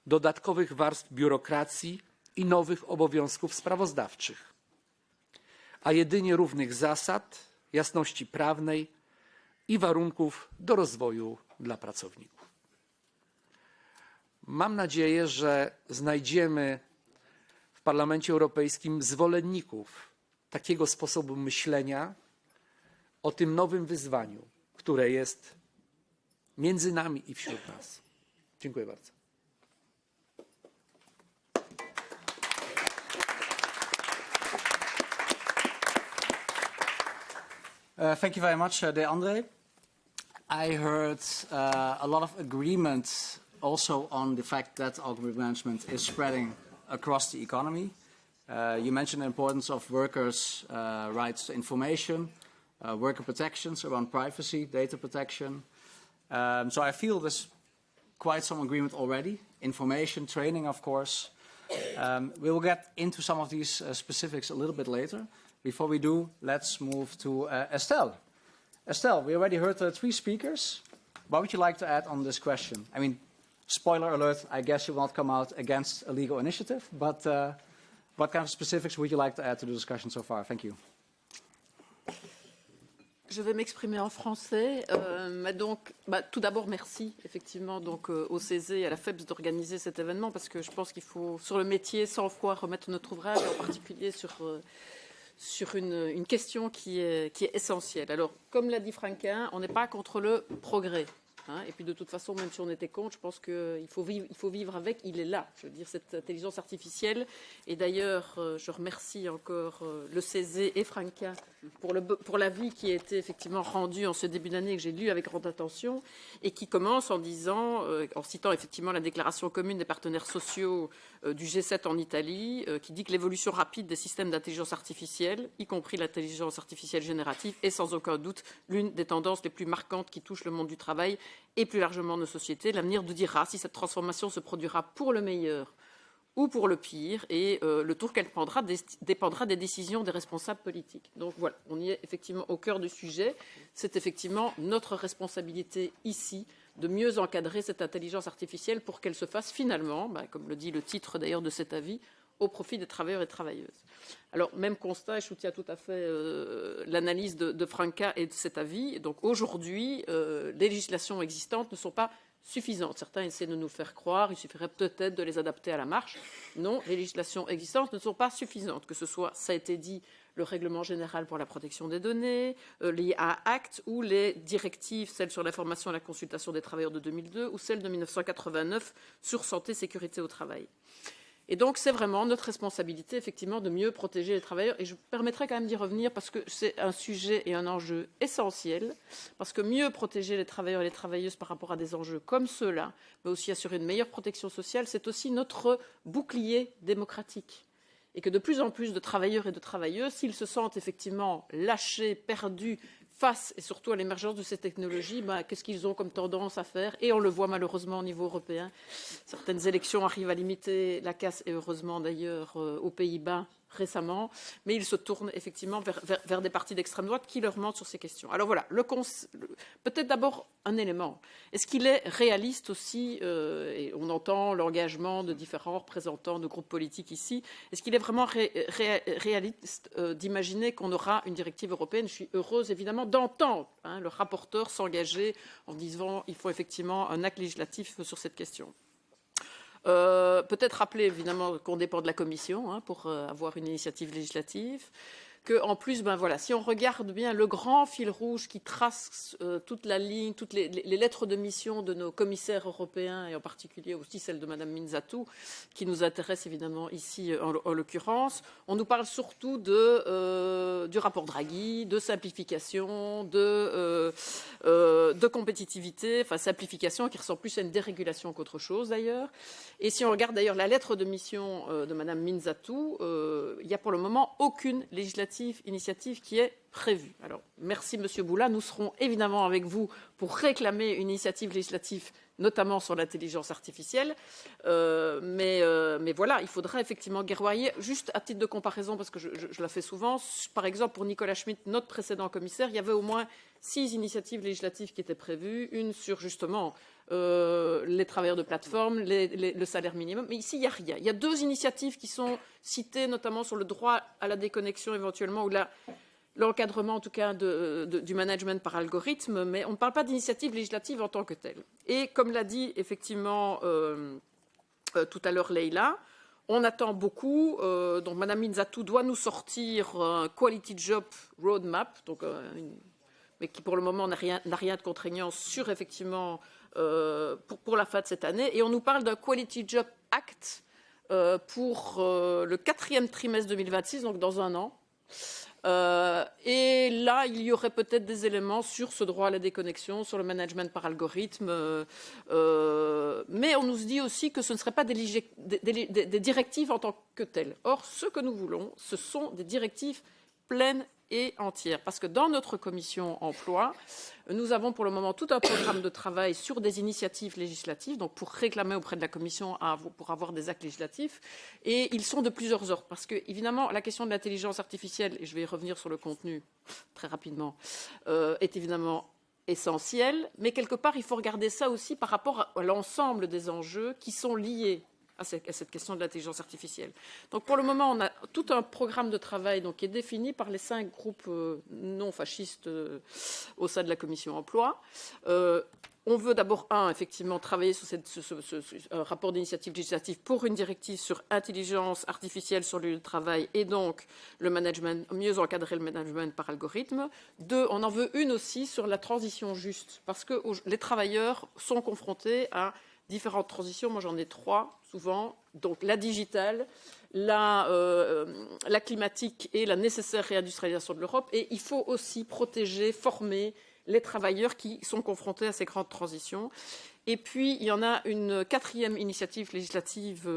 dodatkowych warstw biurokracji i nowych obowiązków sprawozdawczych, a jedynie równych zasad, jasności prawnej i warunków do rozwoju dla pracowników. Mam nadzieję, że znajdziemy w Parlamencie Europejskim zwolenników takiego sposobu myślenia o tym nowym wyzwaniu, które jest między nami i wśród nas. Dziękuję bardzo. Thank you very much, dear Andrzej. I heard a lot of agreement also on the fact that algorithmic management is spreading across the economy. You mentioned the importance of workers' rights to information, worker protections around privacy, data protection. So I feel there's quite some agreement already. Information, training, of course. We will get into some of these specifics a little bit later. Before we do, let's move to Estelle. Estelle, we already heard 3 speakers. What would you like to add on this question? I mean, spoiler alert, I guess you will not come out against a legal initiative, but what kind of specifics would you like to add to the discussion so far? Thank you. Je vais m'exprimer en français. Tout d'abord, merci effectivement au CESE et à la FEPS d'organiser cet événement parce que je pense qu'il faut, sur le métier, 100 fois remettre notre ouvrage, en particulier sur une question qui est essentielle. Alors, comme l'a dit Franquin, on n'est pas contre le progrès. Hein. Et puis de toute façon, même si on était contre, je pense qu'il faut vivre avec. Il est là. Je veux dire, cette intelligence artificielle. Et d'ailleurs, je remercie encore le CESE et Franca pour l'avis qui a été effectivement rendu en ce début d'année, que j'ai lu avec grande attention, et qui commence en disant, en citant effectivement la déclaration commune des partenaires sociaux du G7 en Italie, qui dit que l'évolution rapide des systèmes d'intelligence artificielle, y compris l'intelligence artificielle générative, est sans aucun doute l'une des tendances les plus marquantes qui touchent le monde du travail et plus largement nos sociétés. L'avenir nous dira si cette transformation se produira pour le meilleur ou pour le pire, et le tour qu'elle prendra dépendra des décisions des responsables politiques. Donc voilà, on y est effectivement au cœur du sujet. C'est effectivement notre responsabilité ici de mieux encadrer cette intelligence artificielle pour qu'elle se fasse finalement, comme le dit le titre d'ailleurs de cet avis, au profit des travailleurs et travailleuses. Alors, même constat, et je soutiens tout à fait l'analyse de Franca et de cet avis. Donc aujourd'hui, les législations existantes ne sont pas suffisantes. Certains essaient de nous faire croire, il suffirait peut-être de les adapter à la marche. Non, les législations existantes ne sont pas suffisantes, que ce soit, ça a été dit, le règlement général pour la protection des données, l'IA Act, ou les directives, celles sur l'information et la consultation des travailleurs de 2002, ou celle de 1989 sur santé et sécurité au travail. Et donc, c'est vraiment notre responsabilité, effectivement, de mieux protéger les travailleurs. Et je me permettrai quand même d'y revenir parce que c'est un sujet et un enjeu essentiel. Parce que mieux protéger les travailleurs et les travailleuses par rapport à des enjeux comme ceux-là, mais aussi assurer une meilleure protection sociale, c'est aussi notre bouclier démocratique. Et que de plus en plus de travailleurs et de travailleuses, s'ils se sentent effectivement lâchés, perdus, face et surtout à l'émergence de ces technologies, qu'est-ce qu'ils ont comme tendance à faire? Et on le voit malheureusement au niveau européen. Certaines élections arrivent à limiter la casse, et heureusement d'ailleurs aux Pays-Bas récemment, mais ils se tournent effectivement vers des partis d'extrême droite qui leur mentent sur ces questions. Alors voilà, peut-être d'abord un élément. Est-ce qu'il est réaliste aussi, et on entend l'engagement de différents représentants de groupes politiques ici, est-ce qu'il est vraiment réaliste d'imaginer qu'on aura une directive européenne? Je suis heureuse évidemment d'entendre le rapporteur s'engager en disant qu'il faut effectivement un acte législatif sur cette question. Peut-être rappeler évidemment qu'on dépend de la Commission pour avoir une initiative législative. qu'en plus, si on regarde bien le grand fil rouge qui trace toute la ligne, toutes les lettres de mission de nos commissaires européens, et en particulier aussi celle de Mme Minzatou, qui nous intéresse évidemment ici en l'occurrence, on nous parle surtout du rapport Draghi, de simplification, de compétitivité, enfin simplification qui ressemble plus à une dérégulation qu'autre chose d'ailleurs. Et si on regarde d'ailleurs la lettre de mission de Mme Minzatou, il n'y a pour le moment aucune initiative qui est prévue. Alors, merci Monsieur Buła. Nous serons évidemment avec vous pour réclamer une initiative législative, notamment sur l'intelligence artificielle. Mais voilà, il faudra effectivement guerroyer. Juste à titre de comparaison, parce que je la fais souvent, par exemple, pour Nicolas Schmit, notre précédent commissaire, il y avait au moins 6 initiatives législatives qui étaient prévues. Une sur, justement, les travailleurs de plateforme, le salaire minimum. Mais ici, il n'y a rien. Il y a 2 initiatives qui sont citées, notamment sur le droit à la déconnexion éventuellement, ou l'encadrement en tout cas du management par algorithme, mais on ne parle pas d'initiative législative en tant que telle. Et comme l'a dit effectivement tout à l'heure Leïla, on attend beaucoup. Donc Mme Minzatou doit nous sortir un Quality Job Roadmap, donc, mais qui pour le moment n'a rien de contraignant sur effectivement pour la fin de cette année. Et on nous parle d'un Quality Job Act pour le 4e trimestre 2026, donc dans un an. Et là, il y aurait peut-être des éléments sur ce droit à la déconnexion, sur le management par algorithme. Mais on nous dit aussi que ce ne seraient pas des directives en tant que telles. Or, ce que nous voulons, ce sont des directives pleines et entières. Parce que dans notre commission emploi, nous avons pour le moment tout un programme de travail sur des initiatives législatives, donc pour réclamer auprès de la commission pour avoir des actes législatifs. Et ils sont de plusieurs ordres. Parce que, évidemment, la question de l'intelligence artificielle, et je vais y revenir sur le contenu très rapidement, est évidemment essentielle. Mais quelque part, il faut regarder ça aussi par rapport à l'ensemble des enjeux qui sont liés à cette question de l'intelligence artificielle. Donc pour le moment, on a tout un programme de travail donc, qui est défini par les 5 groupes non fascistes au sein de la commission emploi. On veut d'abord, effectivement, travailler sur ce rapport d'initiative législative pour une directive sur intelligence artificielle sur le lieu de travail et donc le management, mieux encadrer le management par algorithme. 2, on en veut une aussi sur la transition juste, parce que les travailleurs sont confrontés à différentes transitions. Moi, j'en ai 3, souvent. Donc, la digitale, la climatique et la nécessaire réindustrialisation de l'Europe. Et il faut aussi protéger, former les travailleurs qui sont confrontés à ces grandes transitions. Et puis, il y en a une 4e initiative législative,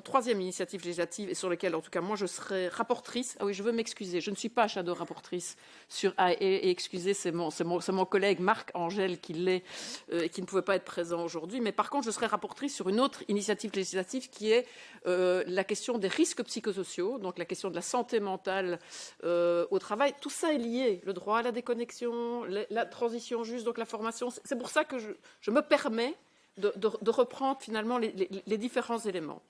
troisième initiative législative, et sur laquelle, en tout cas, moi, je serai rapportrice. Ah oui, je veux m'excuser, je ne suis pas shadow rapportrice sur et excusez, c'est mon collègue Marc-Angèle qui l'est et qui ne pouvait pas être présent aujourd'hui. Mais par contre, je serai rapportrice sur une autre initiative législative qui est la question des risques psychosociaux, donc la question de la santé mentale au travail. Tout ça est lié, le droit à la déconnexion, la transition juste, donc la formation. C'est pour ça que je me permet de reprendre finalement les différents éléments.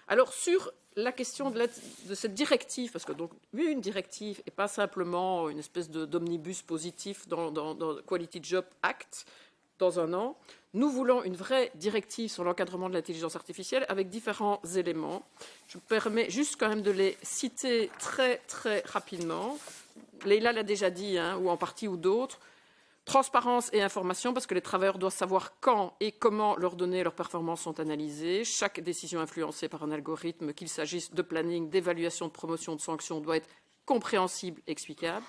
Alors sur la question de cette directive, parce que donc une directive et pas simplement une espèce d'omnibus positif dans Quality Job Act dans un an, nous voulons une vraie directive sur l'encadrement de l'intelligence artificielle avec différents éléments. Je me permets juste quand même de les citer très très rapidement. Leïla l'a déjà dit, ou en partie ou d'autres. Transparence et information, parce que les travailleurs doivent savoir quand et comment leurs données et leurs performances sont analysées. Chaque décision influencée par un algorithme, qu'il s'agisse de planning, d'évaluation, de promotion, de sanction, doit être compréhensible, explicable.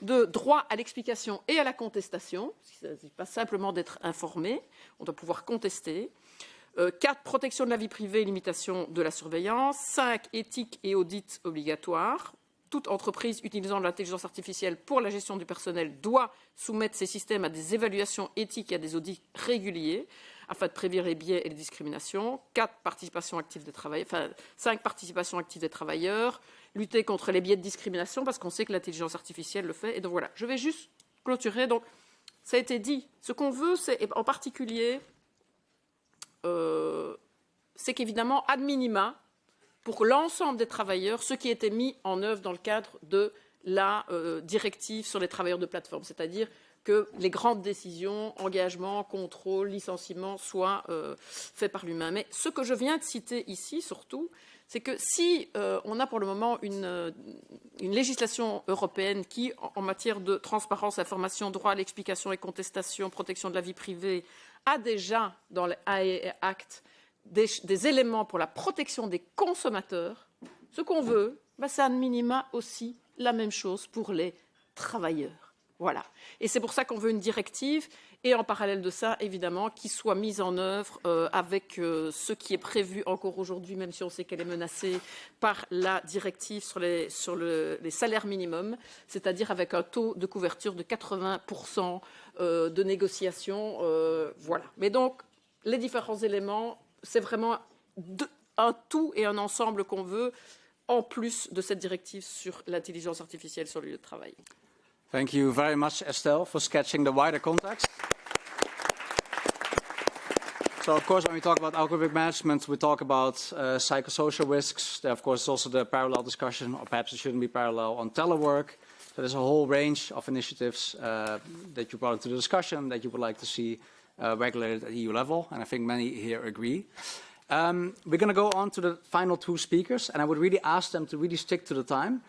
2, droit à l'explication et à la contestation. Il ne s'agit pas simplement d'être informé, on doit pouvoir contester. 4, protection de la vie privée et limitation de la surveillance. 5, éthique et audit obligatoire. Toute entreprise utilisant l'intelligence artificielle pour la gestion du personnel doit soumettre ses systèmes à des évaluations éthiques et à des audits réguliers afin de prévenir les biais et les discriminations. 4, participation active des travailleurs. 5, participation active des travailleurs. Lutter contre les biais de discrimination parce qu'on sait que l'intelligence artificielle le fait. Et donc voilà, je vais juste clôturer. Donc, ça a été dit. Ce qu'on veut, c'est en particulier, c'est qu'évidemment, ad minima, pour l'ensemble des travailleurs, ce qui était mis en œuvre dans le cadre de la directive sur les travailleurs de plateforme, c'est-à-dire que les grandes décisions, engagements, contrôles, licenciements soient faits par l'humain. Mais ce que je viens de citer ici, surtout, c'est que si on a pour le moment une législation européenne qui, en matière de transparence, information, droit à l'explication et contestation, protection de la vie privée, a déjà dans les Act des éléments pour la protection des consommateurs, ce qu'on veut, c'est à minima aussi la même chose pour les travailleurs. Voilà. Et c'est pour ça qu'on veut une directive et en parallèle de ça, évidemment, qui soit mise en œuvre avec ce qui est prévu encore aujourd'hui, même si on sait qu'elle est menacée par la directive sur les salaires minimums, c'est-à-dire avec un taux de couverture de 80% de négociation. Voilà. Mais donc, les différents éléments, c'est vraiment un tout et un ensemble qu'on veut, en plus de cette directive sur l'intelligence artificielle sur le lieu de travail. Thank you very much, Estelle, for sketching the wider context. So, of course, when we talk about algorithmic management, we talk about psychosocial risks. There, of course, is also the parallel discussion, or perhaps it shouldn't be parallel, on telework. So there's a whole range of initiatives that you brought into the discussion that you would like to see regulated at EU level, and I think many here agree. We're going to go on to the final 2 speakers, and I would really ask them to really stick to the time.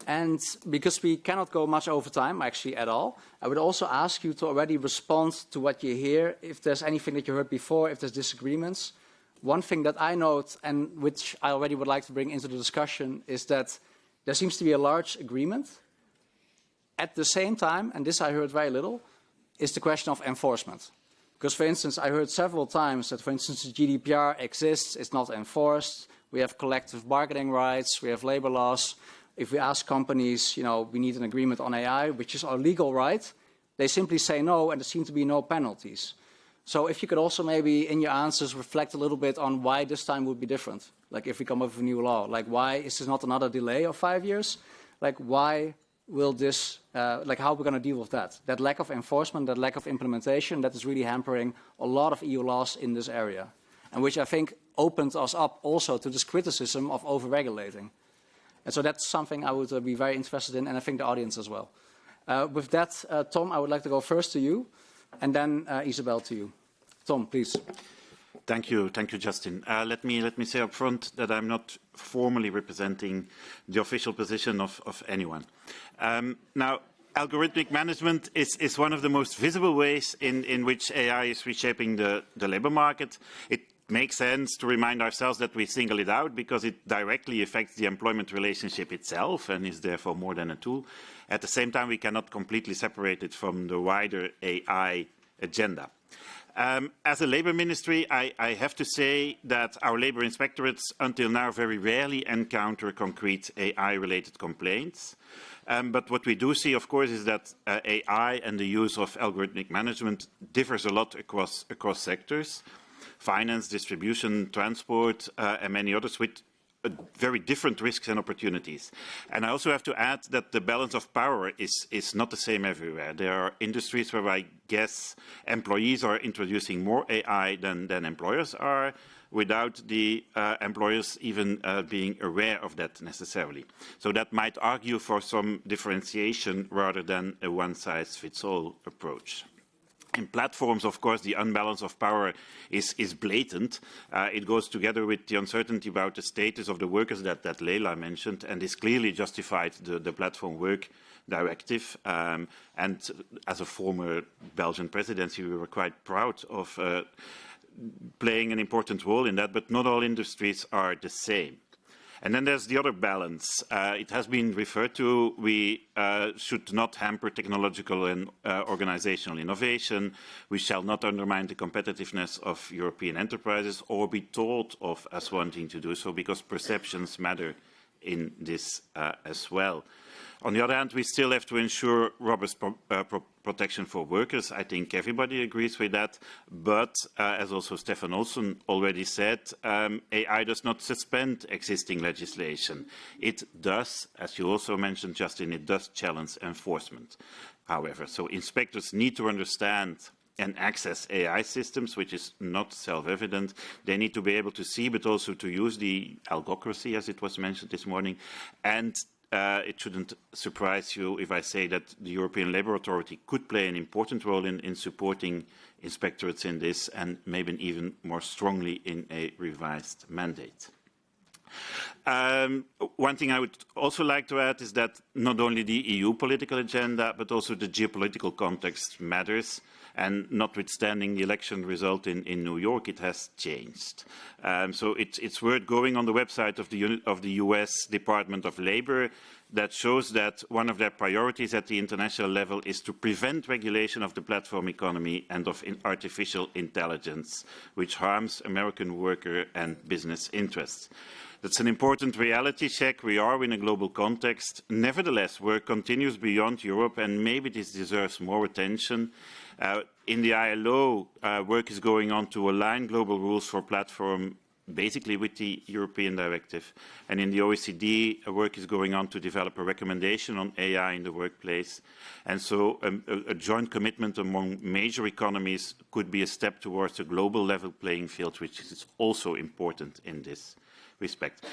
And because we cannot go much over time, actually, at all, I would also ask you to already respond to what you hear, if there's anything that you heard before, if there's disagreements. One thing that I note, and which I already would like to bring into the discussion, is that there seems to be a large agreement. At the same time, and this I heard very little, is the question of enforcement. Because, for instance, I heard several times that, for instance, the GDPR exists, it's not enforced, we have collective bargaining rights, we have labor laws. If we ask companies, we need an agreement on AI, which is our legal right, they simply say no, and there seem to be no penalties. So if you could also maybe, in your answers, reflect a little bit on why this time would be different. Like, if we come up with a new law, like, why is this not another delay of 5 years? Like, why will this, how are we going to deal with that? That lack of enforcement, that lack of implementation, that is really hampering a lot of EU laws in this area. And which I think opened us up also to this criticism of over-regulating. And so that's something I would be very interested in, and I think the audience as well. With that, Tom, I would like to go first to you, and then Isabel to you. Tom, please. Thank you, Justin. Let me say up front that I'm not formally representing the official position of anyone. Now, algorithmic management is one of the most visible ways in which AI is reshaping the labour market. It makes sense to remind ourselves that we single it out because it directly affects the employment relationship itself and is therefore more than a tool. At the same time, we cannot completely separate it from the wider AI agenda. As a labour ministry, I have to say that our labour inspectorates until now very rarely encounter concrete AI-related complaints. But what we do see, of course, is that AI and the use of algorithmic management differs a lot across sectors. Finance, distribution, transport, and many others with very different risks and opportunities. And I also have to add that the balance of power is not the same everywhere. There are industries where I guess employees are introducing more AI than employers are, without the employers even being aware of that necessarily. So that might argue for some differentiation rather than a one-size-fits-all approach. In platforms, of course, the unbalance of power is blatant. It goes together with the uncertainty about the status of the workers that Leïla mentioned, and is clearly justified the Platform Work Directive. And as a former Belgian presidency, we were quite proud of playing an important role in that, but not all industries are the same. And then there's the other balance. It has been referred to. We should not hamper technological and organizational innovation. We shall not undermine the competitiveness of European enterprises or be thought of as wanting to do so, because perceptions matter in this as well. On the other hand, we still have to ensure robust protection for workers. I think everybody agrees with that. But as also Stefan Olsen already said, AI does not suspend existing legislation. It does, as you also mentioned, Justin, it does challenge enforcement. However, so inspectors need to understand and access AI systems, which is not self-evident. They need to be able to see, but also to use the algorithmic, as it was mentioned this morning. And it shouldn't surprise you if I say that the European Labour Authority could play an important role in supporting inspectorates in this, and maybe even more strongly in a revised mandate. One thing I would also like to add is that not only the EU political agenda, but also the geopolitical context matters. And notwithstanding the election result in New York, it has changed. So it's worth going on the website of the US Department of Labor that shows that one of their priorities at the international level is to prevent regulation of the platform economy and of artificial intelligence, which harms American worker and business interests. That's an important reality check. We are in a global context. Nevertheless, work continues beyond Europe, and maybe this deserves more attention. In the ILO, work is going on to align global rules for platform basically with the European directive. And in the OECD, work is going on to develop a recommendation on AI in the workplace. And so a joint commitment among major economies could be a step towards a global level playing field, which is also important in this respect.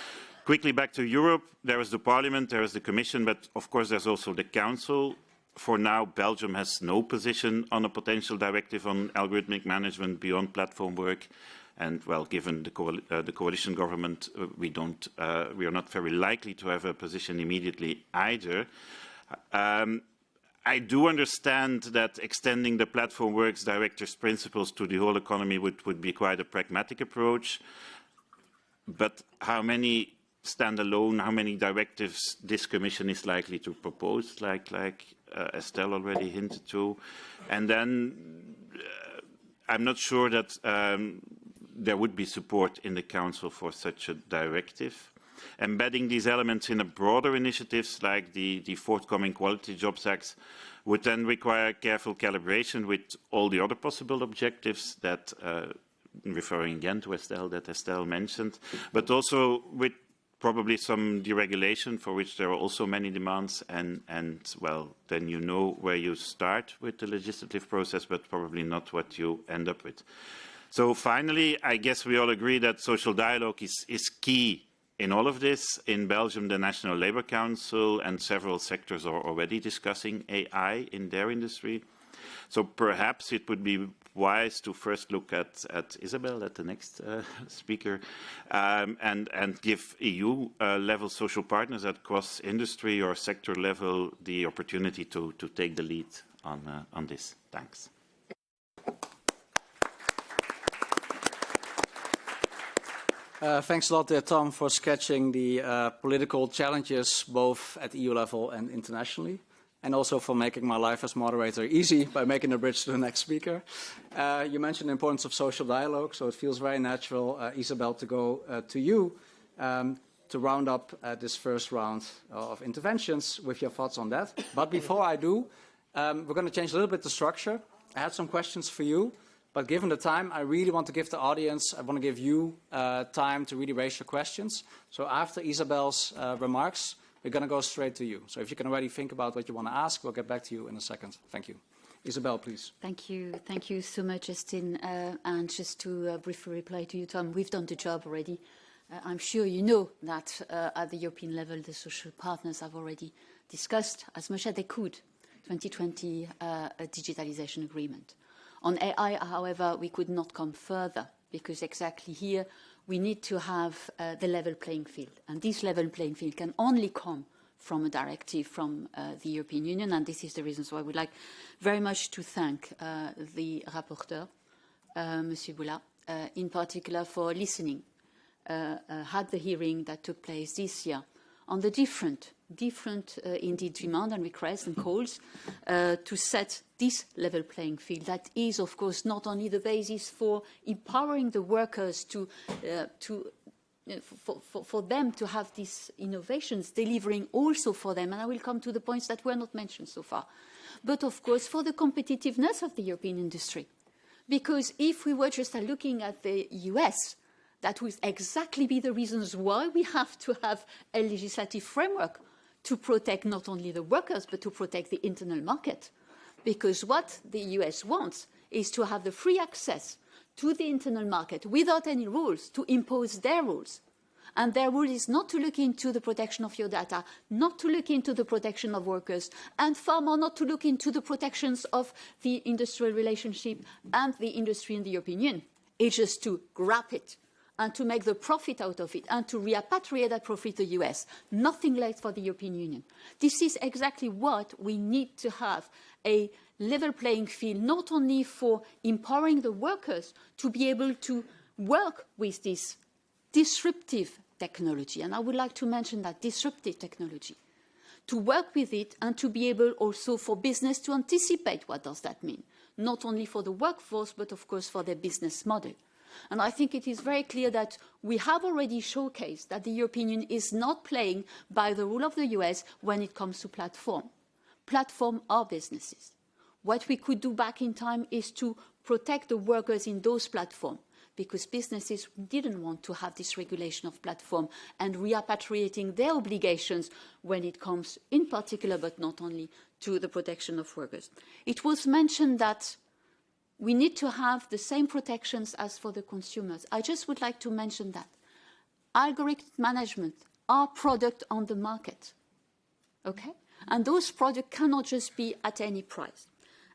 Quickly back to Europe, there is the Parliament, there is the Commission, but of course there's also the Council. For now, Belgium has no position on a potential directive on algorithmic management beyond platform work. And, well, given the coalition government, we are not very likely to have a position immediately either. I do understand that extending the Platform Works Directive's principles to the whole economy would be quite a pragmatic approach. But how many stand alone, how many directives this Commission is likely to propose, like Estelle already hinted to. And then I'm not sure that there would be support in the Council for such a directive. Embedding these elements in a broader initiatives like the forthcoming Quality Jobs Acts would then require careful calibration with all the other possible objectives that, referring again to Estelle, that Estelle mentioned, but also with probably some deregulation for which there are also many demands, and well, then you know where you start with the legislative process, but probably not what you end up with. So finally, I guess we all agree that social dialogue is key in all of this. In Belgium, the National Labour Council and several sectors are already discussing AI in their industry. So perhaps it would be wise to first look at Isabel, at the next speaker, and give EU-level social partners at cross-industry or sector level the opportunity to take the lead on this. Thanks. Thanks a lot, Tom, for sketching the political challenges both at EU level and internationally, and also for making my life as moderator easy by making a bridge to the next speaker. You mentioned the importance of social dialogue, so it feels very natural, Isabel, to go to you to round up this first round of interventions with your thoughts on that. But before I do, we're going to change a little bit the structure. I had some questions for you. But given the time, I really want to give the audience, I want to give you time to really raise your questions. So after Isabel's remarks, we're going to go straight to you. So if you can already think about what you want to ask, we'll get back to you in a second. Thank you. Isabel, please. Thank you. Thank you so much, Justin. And just to briefly reply to you, Tom, we've done the job already. I'm sure you know that at the European level, the social partners have already discussed as much as they could 2020 a digitalisation agreement. On AI, however, we could not come further because exactly here we need to have the level playing field. And this level playing field can only come from a directive from the European Union. And this is the reason why I would like very much to thank the rapporteur, Monsieur Buła, in particular for listening at the hearing that took place this year on the different indeed demand and requests and calls to set this level playing field that is, of course, not only the basis for empowering the workers for them to have these innovations, delivering also for them, and I will come to the points that were not mentioned so far, but of course for the competitiveness of the European industry. Because if we were just looking at the US, that would exactly be the reasons why we have to have a legislative framework to protect not only the workers, but to protect the internal market. Because what the US wants is to have the free access to the internal market without any rules, to impose their rules. And their rule is not to look into the protection of your data, not to look into the protection of workers, and far more not to look into the protections of the industrial relationship and the industry in the European Union. It's just to grab it and to make the profit out of it and to repatriate that profit to the US. Nothing less for the European Union. This is exactly what we need to have, a level playing field, not only for empowering the workers to be able to work with this disruptive technology, and I would like to mention that disruptive technology, to work with it and to be able also for business to anticipate what does that mean, not only for the workforce, but of course for their business model. And I think it is very clear that we have already showcased that the European Union is not playing by the rule of the US when it comes to platform. Platform are businesses. What we could do back in time is to protect the workers in those platforms, because businesses didn't want to have this regulation of platform and repatriating their obligations when it comes in particular, but not only, to the protection of workers. It was mentioned that we need to have the same protections as for the consumers. I just would like to mention that algorithmic management are products on the market, okay? And those products cannot just be at any price.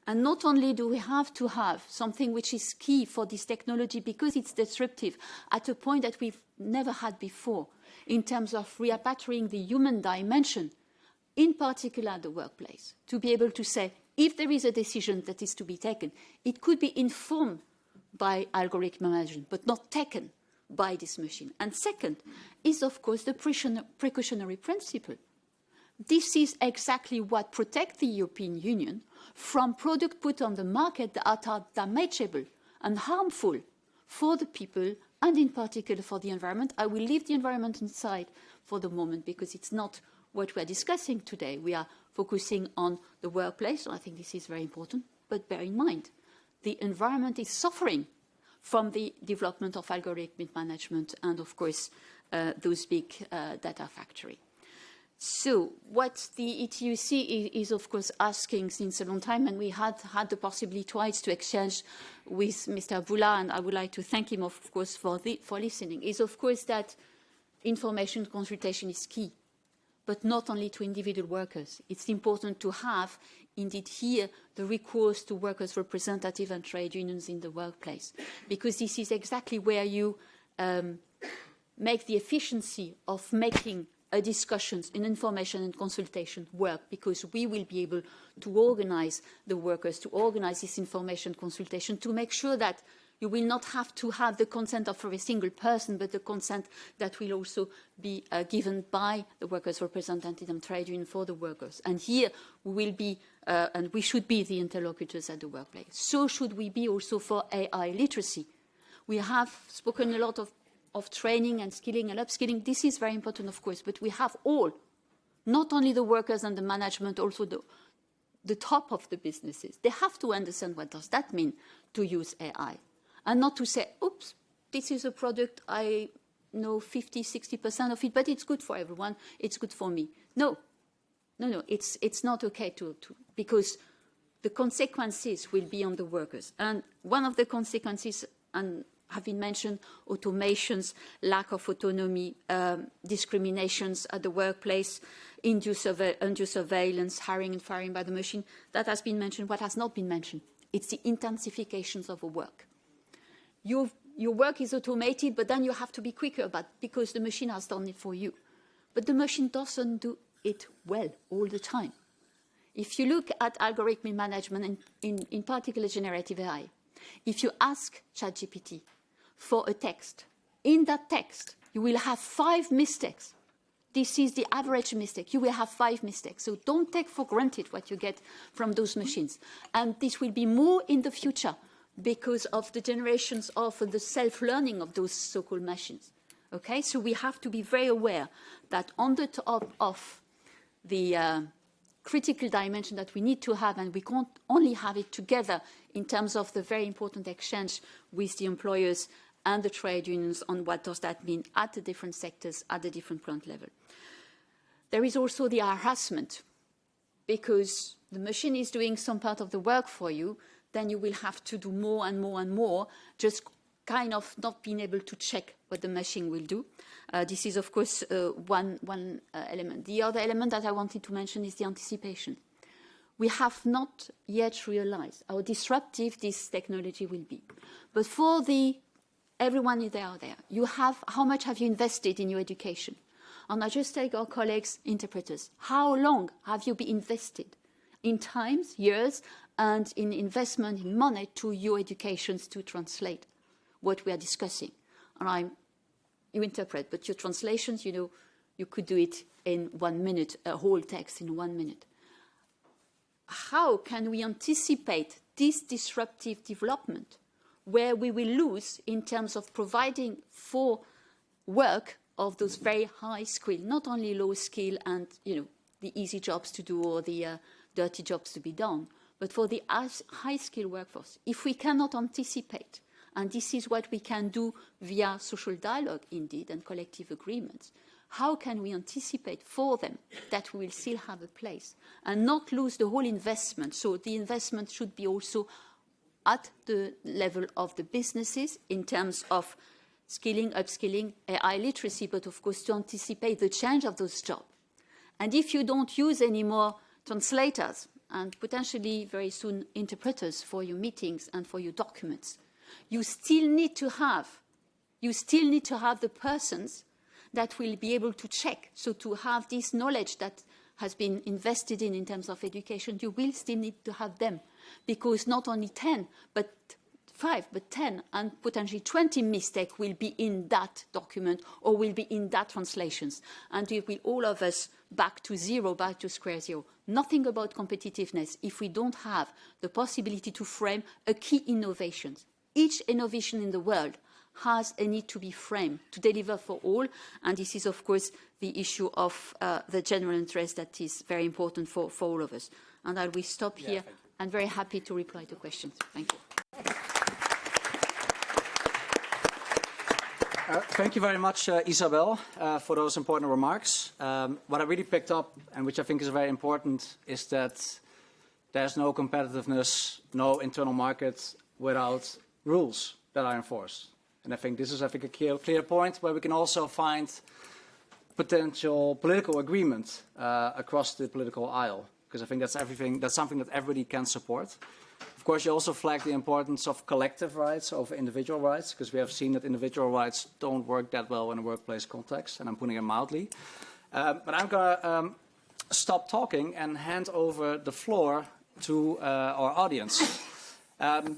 And not only do we have to have something which is key for this technology because it's disruptive at a point that we've never had before in terms of repatriating the human dimension, in particular the workplace, to be able to say, if there is a decision that is to be taken, it could be informed by algorithmic management, but not taken by this machine. And second is, of course, the precautionary principle. This is exactly what protects the European Union from products put on the market that are damageable and harmful for the people and in particular for the environment. I will leave the environment inside for the moment because it's not what we are discussing today. We are focusing on the workplace, and I think this is very important. But bear in mind, the environment is suffering from the development of algorithmic management and, of course, those big data factories. So what the ETUC is of course asking since a long time, and we had the possibility twice to exchange with Mr. Buła, and I would like to thank him of course for listening, is of course that information consultation is key, but not only to individual workers. It's important to have indeed here the recourse to workers' representatives and trade unions in the workplace, because this is exactly where you make the efficiency of making discussions in information and consultation work, because we will be able to organize the workers, to organize this information consultation, to make sure that you will not have to have the consent of every single person, but the consent that will also be given by the workers' representative and trade union for the workers. And here we will be, and we should be the interlocutors at the workplace. So should we be also for AI literacy. We have spoken a lot of training and skilling and upskilling. This is very important, of course, but we have all, not only the workers and the management, also the top of the businesses. They have to understand what does that mean to use AI, and not to say, oops, this is a product, I know 50, 60% of it, but it's good for everyone, it's good for me. No, it's not okay because the consequences will be on the workers. And one of the consequences, and have been mentioned, automations, lack of autonomy, discriminations at the workplace, undue surveillance, hiring and firing by the machine. That has been mentioned. What has not been mentioned? It's the intensifications of a work. Your work is automated, but then you have to be quicker because the machine has done it for you. But the machine doesn't do it well all the time. If you look at algorithmic management, and in particular generative AI, if you ask ChatGPT for a text, in that text, you will have 5 mistakes. This is the average mistake. You will have 5 mistakes. So don't take for granted what you get from those machines. And this will be more in the future because of the generations of the self-learning of those so-called machines. Okay? So we have to be very aware that on the top of the critical dimension that we need to have, and we can't only have it together in terms of the very important exchange with the employers and the trade unions on what does that mean at the different sectors, at the different plant level. There is also the harassment, because the machine is doing some part of the work for you, then you will have to do more and more and more, just kind of not being able to check what the machine will do. This is, of course, one element. The other element that I wanted to mention is the anticipation. We have not yet realized how disruptive this technology will be. But for everyone out there, how much have you invested in your education? And I just take our colleagues, interpreters. How long have you been invested in times, years, and in investment in money to your educations to translate what we are discussing? And you interpret, but your translations, you could do it in 1 minute, a whole text in 1 minute. How can we anticipate this disruptive development where we will lose in terms of providing for work of those very high skill, not only low skill and the easy jobs to do or the dirty jobs to be done, but for the high skill workforce? If we cannot anticipate, and this is what we can do via social dialogue indeed and collective agreements, how can we anticipate for them that we will still have a place and not lose the whole investment? So the investment should be also at the level of the businesses in terms of skilling, upskilling, AI literacy, but of course to anticipate the change of those jobs. And if you don't use any more translators and potentially very soon interpreters for your meetings and for your documents, you still need to have the persons that will be able to check. So to have this knowledge that has been invested in terms of education, you will still need to have them, because not only 10, but 5, but 10, and potentially 20 mistakes will be in that document or will be in that translations. And we will all of us back to zero, back to square zero. Nothing about competitiveness if we don't have the possibility to frame a key innovation. Each innovation in the world has a need to be framed to deliver for all. And this is, of course, the issue of the general interest that is very important for all of us. And I will stop here. I'm very happy to reply to questions. Thank you. Thank you very much, Isabel, for those important remarks. What I really picked up, and which I think is very important, is that there's no competitiveness, no internal market without rules that are enforced. And I think this is, a clear point where we can also find potential political agreement across the political aisle, because I think that's something that everybody can support. Of course, you also flag the importance of collective rights over individual rights, because we have seen that individual rights don't work that well in a workplace context, and I'm putting it mildly. But I'm going to stop talking and hand over the floor to our audience.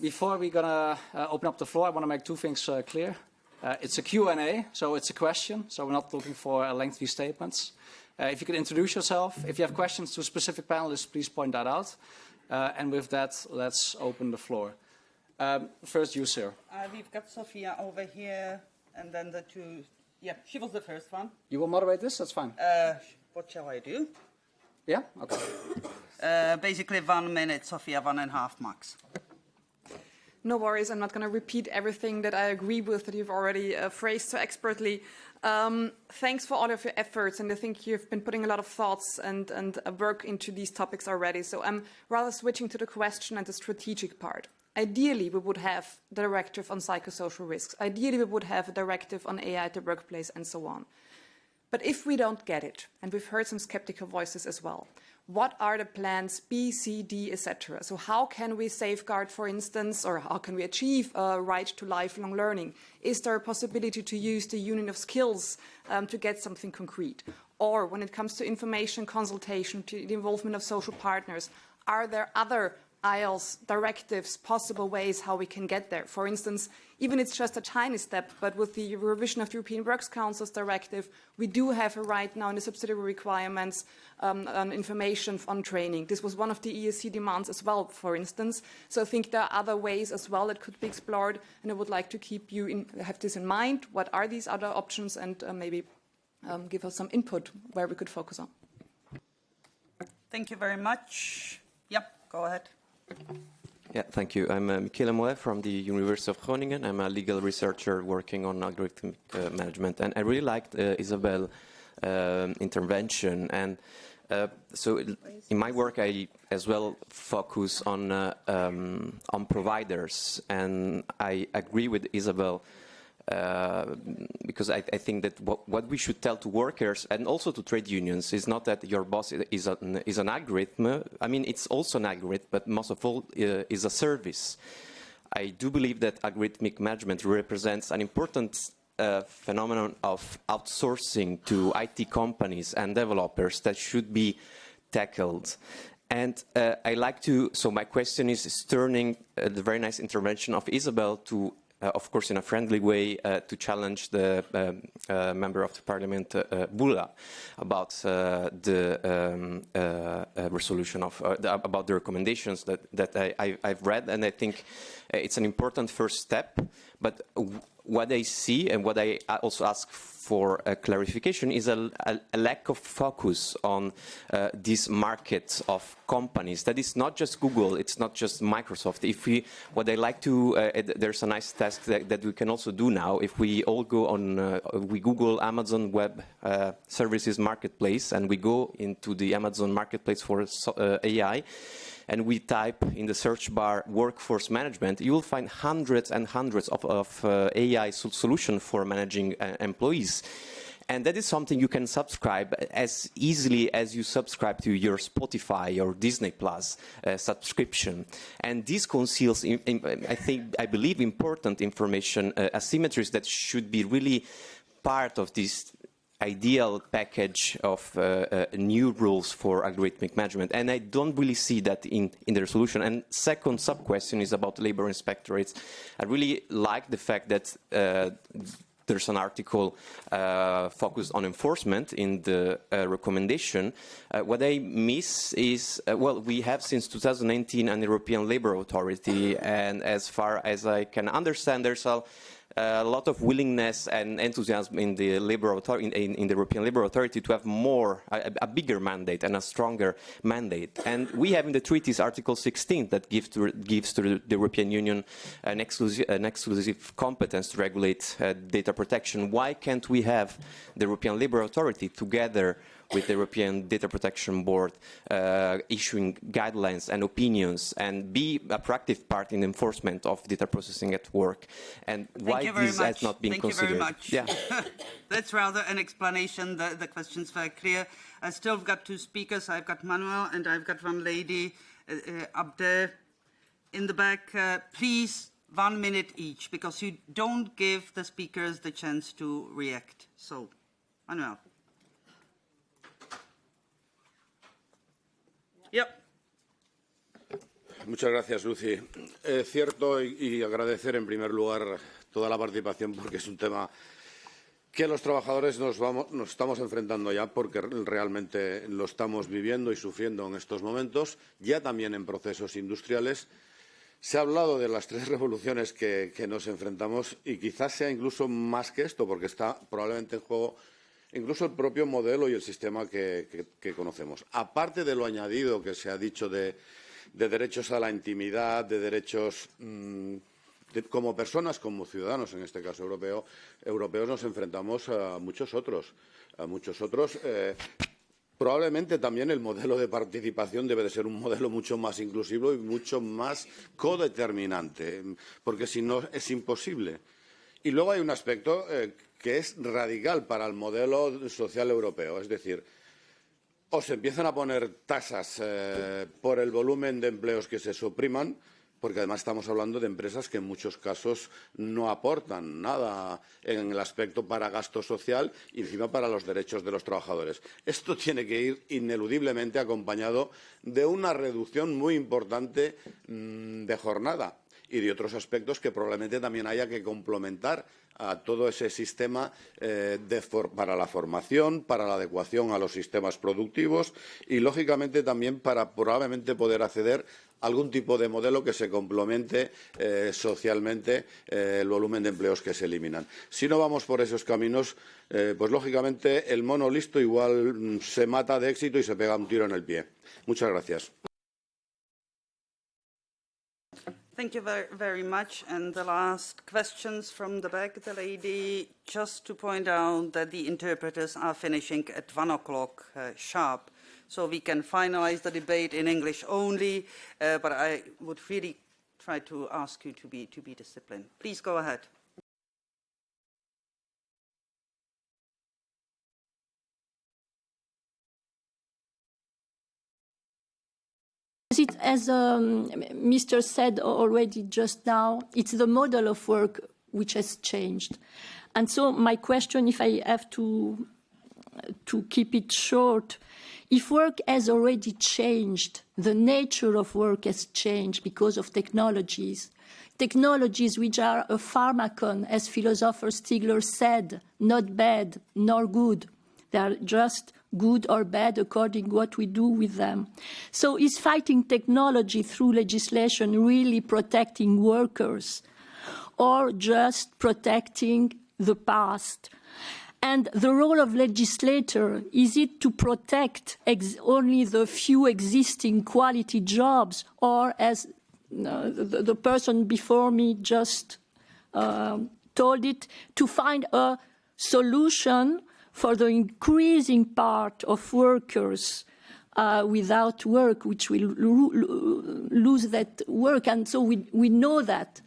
Before we're going to open up the floor, I want to make two things clear. It's a Q&A, so it's a question, so we're not looking for lengthy statements. If you could introduce yourself. If you have questions to specific panelists, please point that out. And with that, let's open the floor. First, you, sir. We've got Sophia over here, and then the two. Yeah, she was the first one. You will moderate this? That's fine. What shall I do? Yeah? Okay. Basically 1 minute, Sophia, 1.5 max. No worries, I'm not going to repeat everything that I agree with that you've already phrased so expertly. Thanks for all of your efforts, and I think you've been putting a lot of thoughts and work into these topics already. So I'm rather switching to the question and the strategic part. Ideally, we would have the directive on psychosocial risks. Ideally, we would have a directive on AI at the workplace and so on. But if we don't get it, and we've heard some skeptical voices as well, what are the plans B, C, D, etc.? So how can we safeguard, for instance, or how can we achieve a right to lifelong learning? Is there a possibility to use the union of skills to get something concrete? Or when it comes to information consultation, to the involvement of social partners, are there other aisles, directives, possible ways how we can get there? For instance, even it's just a tiny step, but with the revision of the European Works Council's directive, we do have a right now in the subsidiary requirements on information on training. This was one of the EESC demands as well, for instance. So I think there are other ways as well that could be explored, and I would like to have this in mind. What are these other options, and maybe give us some input where we could focus on. Thank you very much. Yep, go ahead. Yeah, thank you. I'm Michele Moe from the University of Groningen. I'm a legal researcher working on algorithmic management. And I really liked Isabel's intervention. And so in my work, I as well focus on providers. And I agree with Isabel because I think that what we should tell to workers and also to trade unions is not that your boss is an algorithm. I mean, it's also an algorithm, but most of all is a service. I do believe that algorithmic management represents an important phenomenon of outsourcing to IT companies and developers that should be tackled. And I like to, so my question is turning the very nice intervention of Isabel to of course, in a friendly way, to challenge the member of the parliament, Buła, about the resolution of, about the recommendations that I've read, and I think it's an important first step. But what I see and what I also ask for clarification is a lack of focus on this market of companies. That is not just Google, it's not just Microsoft. If we, what I like to, there's a nice task that we can also do now. If we all go on, we Google Amazon Web Services Marketplace, and we go into the Amazon Marketplace for AI, and we type in the search bar workforce management, you will find hundreds and hundreds of AI solutions for managing employees. And that is something you can subscribe as easily as you subscribe to your Spotify or Disney Plus subscription. And this conceals, I believe, important information asymmetries that should be really part of this ideal package of new rules for algorithmic management. And I don't really see that in the resolution. And second sub-question is about labor inspectorates. I really like the fact that there's an article focused on enforcement in the recommendation. What I miss is, well, we have since 2019 an European Labour Authority, and as far as I can understand, there's a lot of willingness and enthusiasm in the in the European Labour Authority to have a bigger mandate and a stronger mandate. And we have in the treaties Article 16 that gives to the European Union an exclusive competence to regulate data protection. Why can't we have the European Labour Authority together with the European Data Protection Board issuing guidelines and opinions and be a proactive part in enforcement of data processing at work? And why this has not been considered? Thank you very much. Yeah. That's rather an explanation. The question's very clear. I still got two speakers. I've got Manuel and I've got one lady up there in the back. Please, 1 minute each, because you don't give the speakers the chance to react. So, Manuel. Yep. Muchas gracias, Lucy. Cierto y agradecer en primer lugar toda la participación porque es un tema que los trabajadores nos estamos enfrentando ya porque realmente lo estamos viviendo y sufriendo en estos momentos, ya también en procesos industriales. Se ha hablado de las 3 revoluciones que nos enfrentamos y quizás sea incluso más que esto porque está probablemente en juego incluso el propio modelo y el sistema que conocemos. Aparte de lo añadido que se ha dicho de derechos a la intimidad, de derechos como personas, como ciudadanos, en este caso europeos, nos enfrentamos a muchos otros. Probablemente también el modelo de participación debe de ser un modelo mucho más inclusivo y mucho más codeterminante, porque si no es imposible. Y luego hay un aspecto que es radical para el modelo social europeo, es decir, o se empiezan a poner tasas por el volumen de empleos que se supriman, porque además estamos hablando de empresas que en muchos casos no aportan nada en el aspecto para gasto social y encima para los derechos de los trabajadores. Esto tiene que ir ineludiblemente acompañado de una reducción muy importante de jornada y de otros aspectos que probablemente también haya que complementar a todo ese sistema para la formación, para la adecuación a los sistemas productivos y, lógicamente, también para probablemente poder acceder a algún tipo de modelo que se complemente socialmente el volumen de empleos que se eliminan. Si no vamos por esos caminos, pues, lógicamente, el mono listo igual se mata de éxito y se pega un tiro en el pie. Muchas gracias. Thank you very much. And the last questions from the back, the lady, just to point out that the interpreters are finishing at 1 o'clock sharp, so we can finalize the debate in English only, but I would really try to ask you to be disciplined. Please go ahead. As Mr. said already just now, it's the model of work which has changed. And so my question, if I have to keep it short, if work has already changed, the nature of work has changed because of technologies which are a pharmacon, as philosopher Stigler said, not bad nor good. They are just good or bad according to what we do with them. So is fighting technology through legislation really protecting workers or just protecting the past? And the role of legislator, is it to protect only the few existing quality jobs, or as the person before me just told it, to find a solution for the increasing part of workers without work, which will lose that work. And so we know that.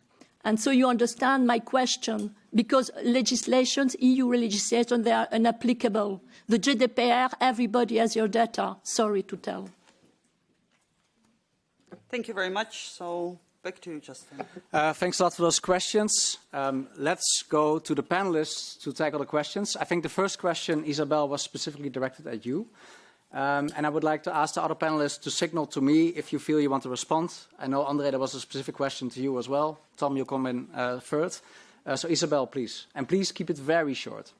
And so you understand my question, because legislations, EU legislation, they are inapplicable. The GDPR, everybody has your data. Sorry to tell. Thank you very much. So back to you, Justin. Thanks a lot for those questions. Let's go to the panelists to tackle the questions. I think the first question, Isabel, was specifically directed at you. And I would like to ask the other panelists to signal to me if you feel you want to respond. I know, André, there was a specific question to you as well. Tom, you'll come in third. So Isabel, please. And please keep it very short.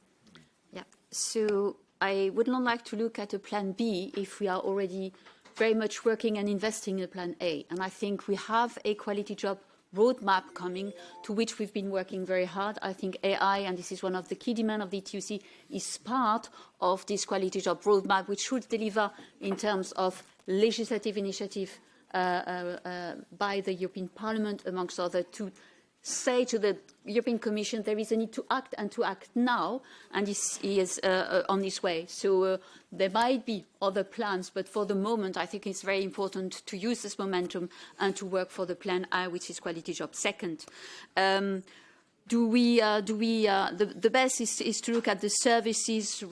Yeah. So I would not like to look at a plan B if we are already very much working and investing in a plan A. And I think we have a quality job roadmap coming, to which we've been working very hard. I think AI, and this is one of the key demands of the TUC, is part of this quality job roadmap, which should deliver in terms of legislative initiative by the European Parliament, amongst others, to say to the European Commission there is a need to act and to act now, and this is on this way. So there might be other plans, but for the moment I think it's very important to use this momentum and to work for the plan I, which is quality job. Second, the best is to look at the services,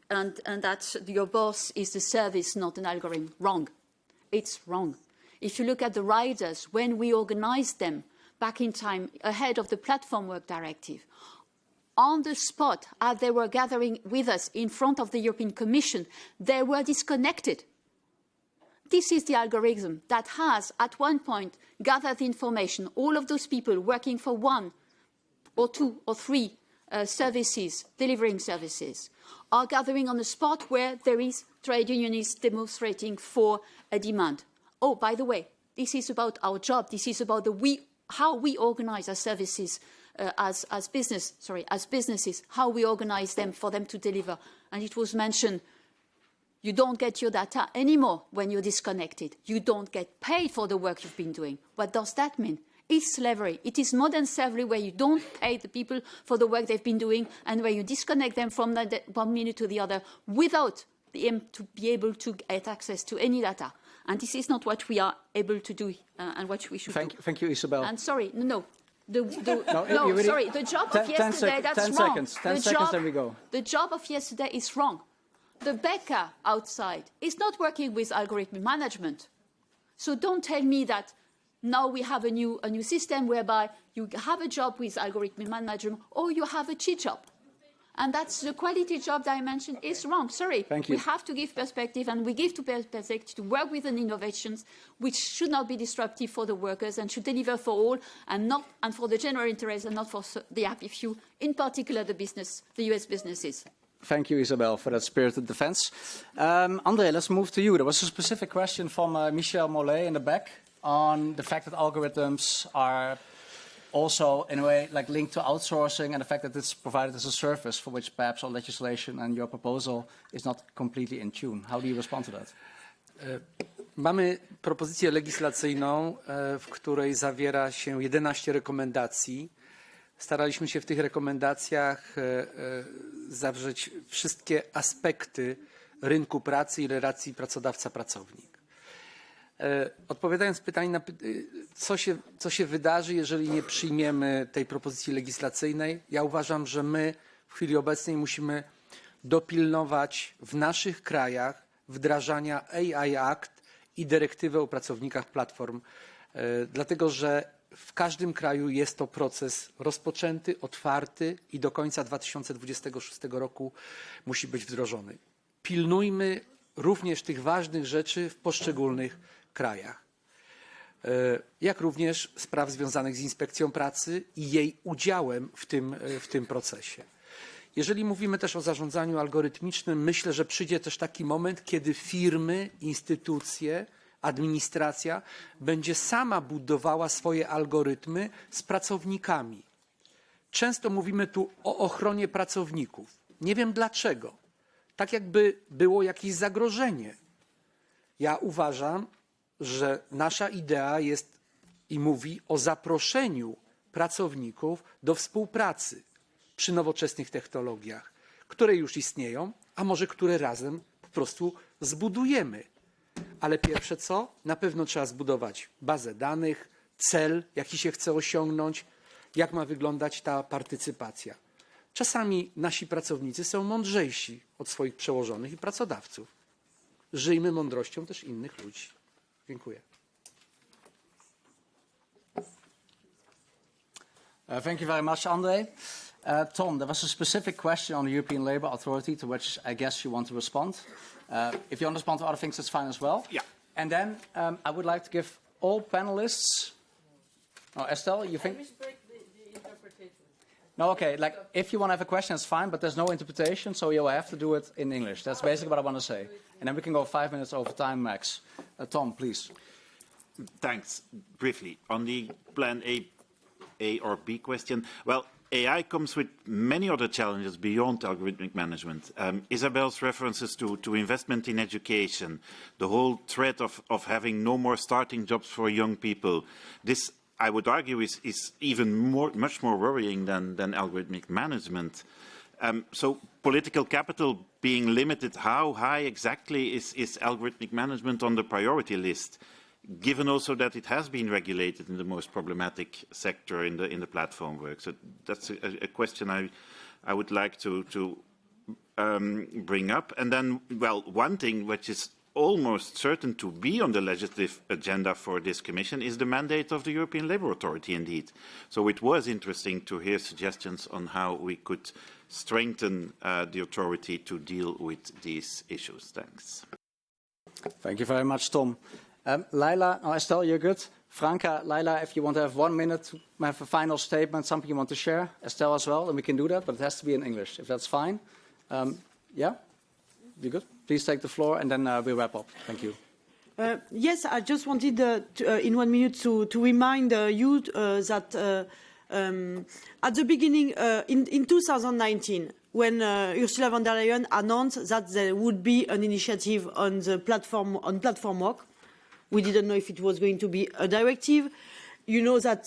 and that your boss is the service, not an algorithm. Wrong. It's wrong. If you look at the riders, when we organized them back in time, ahead of the Platform Work Directive, on the spot, as they were gathering with us in front of the European Commission, they were disconnected. This is the algorithm that has, at one point, gathered the information. All of those people working for one or two or three services, delivering services, are gathering on the spot where there is trade unionists demonstrating for a demand. Oh, by the way, this is about our job. This is about how we organize our services as businesses, how we organize them for them to deliver. And it was mentioned, you don't get your data anymore when you're disconnected. You don't get paid for the work you've been doing. What does that mean? It's slavery. It is modern slavery where you don't pay the people for the work they've been doing and where you disconnect them from one minute to the other without the aim to be able to get access to any data. And this is not what we are able to do and what we should do. Thank you, Isabel. And sorry, the job of 10 yesterday, that's 10 wrong. seconds, 10 seconds, then we go. The job of yesterday is wrong. The Becker outside is not working with algorithmic management. So don't tell me that now we have a new system whereby you have a job with algorithmic management or you have a cheat job. And that's the quality job dimension is wrong. Sorry. Thank you. We have to give perspective, and we give to perspective to work with innovations which should not be disruptive for the workers and should deliver for all and for the general interest and not for the happy few, in particular the US businesses. Thank you, Isabel, for that spirited defense. Andrzej, let's move to you. There was a specific question from Michel Mollet in the back on the fact that algorithms are also, in a way, like linked to outsourcing and the fact that it's provided as a service for which perhaps our legislation and your proposal is not completely in tune. How do you respond to that? Mamy propozycję legislacyjną, w której zawiera się 11 rekomendacji. Staraliśmy się w tych rekomendacjach zawrzeć wszystkie aspekty rynku pracy i relacji pracodawca-pracownik. Odpowiadając pytanie na co się wydarzy, jeżeli nie przyjmiemy tej propozycji legislacyjnej, ja uważam, że my w chwili obecnej musimy dopilnować w naszych krajach wdrażania AI Act i dyrektywę o pracownikach platform, dlatego że w każdym kraju jest to proces rozpoczęty, otwarty i do końca 2026 roku musi być wdrożony. Pilnujmy również tych ważnych rzeczy w poszczególnych krajach, jak również spraw związanych z inspekcją pracy i jej udziałem w tym procesie. Jeżeli mówimy też o zarządzaniu algorytmicznym, myślę, że przyjdzie też taki moment, kiedy firmy, instytucje, administracja będzie sama budowała swoje algorytmy z pracownikami. Często mówimy tu o ochronie pracowników. Nie wiem dlaczego. Tak jakby było jakieś zagrożenie. Ja uważam, że nasza idea jest i mówi o zaproszeniu pracowników do współpracy przy nowoczesnych technologiach, które już istnieją, a może które razem po prostu zbudujemy. Ale pierwsze co? Na pewno trzeba zbudować bazę danych, cel, jaki się chce osiągnąć, jak ma wyglądać ta partycypacja. Czasami nasi pracownicy są mądrzejsi od swoich przełożonych i pracodawców. Żyjmy mądrością też innych ludzi. Dziękuję. Thank you very much, Andrzej. Tom, there was a specific question on the European Labour Authority to which I guess you want to respond. If you want to respond to other things, that's fine as well. Yeah. And then I would like to give all panelists... Oh, Estelle, you think... No, okay, like if you want to have a question, it's fine, but there's no interpretation, so you'll have to do it in English. That's basically what I want to say. And then we can go 5 minutes over time max. Tom, please. Thanks. Briefly, on the plan A or B question, well, AI comes with many other challenges beyond algorithmic management. Isabel's references to investment in education, the whole threat of having no more starting jobs for young people, this, I would argue, is even much more worrying than algorithmic management. So political capital being limited, how high exactly is algorithmic management on the priority list? Given also that it has been regulated in the most problematic sector in the platform work. So that's a question I would like to bring up. And then, well, one thing which is almost certain to be on the legislative agenda for this Commission is the mandate of the European Labour Authority, indeed. So it was interesting to hear suggestions on how we could strengthen the authority to deal with these issues. Thanks. Thank you very much, Tom. Leïla, Estelle, you're good. Franca, Leïla, if you want to have 1 minute to have a final statement, something you want to share. Estelle as well, and we can do that, but it has to be in English, if that's fine. Yeah? You good? Please take the floor, and then we'll wrap up. Thank you. Yes, I just wanted in 1 minute to remind you that at the beginning, in 2019, when Ursula von der Leyen announced that there would be an initiative on the platform work, we didn't know if it was going to be a directive. You know that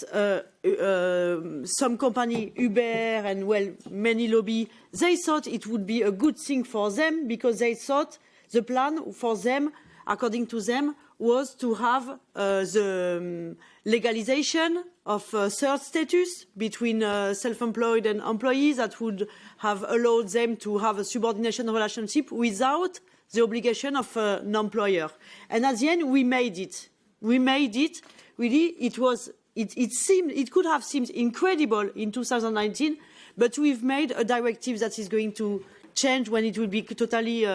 some company, Uber and, well, many lobby, they thought it would be a good thing for them because they thought the plan for them, according to them, was to have the legalization of third status between self-employed and employees that would have allowed them to have a subordination relationship without the obligation of an employer. And at the end, we made it. We made it. Really, it could have seemed incredible in 2019, but we've made a directive that is going to change when it will be totally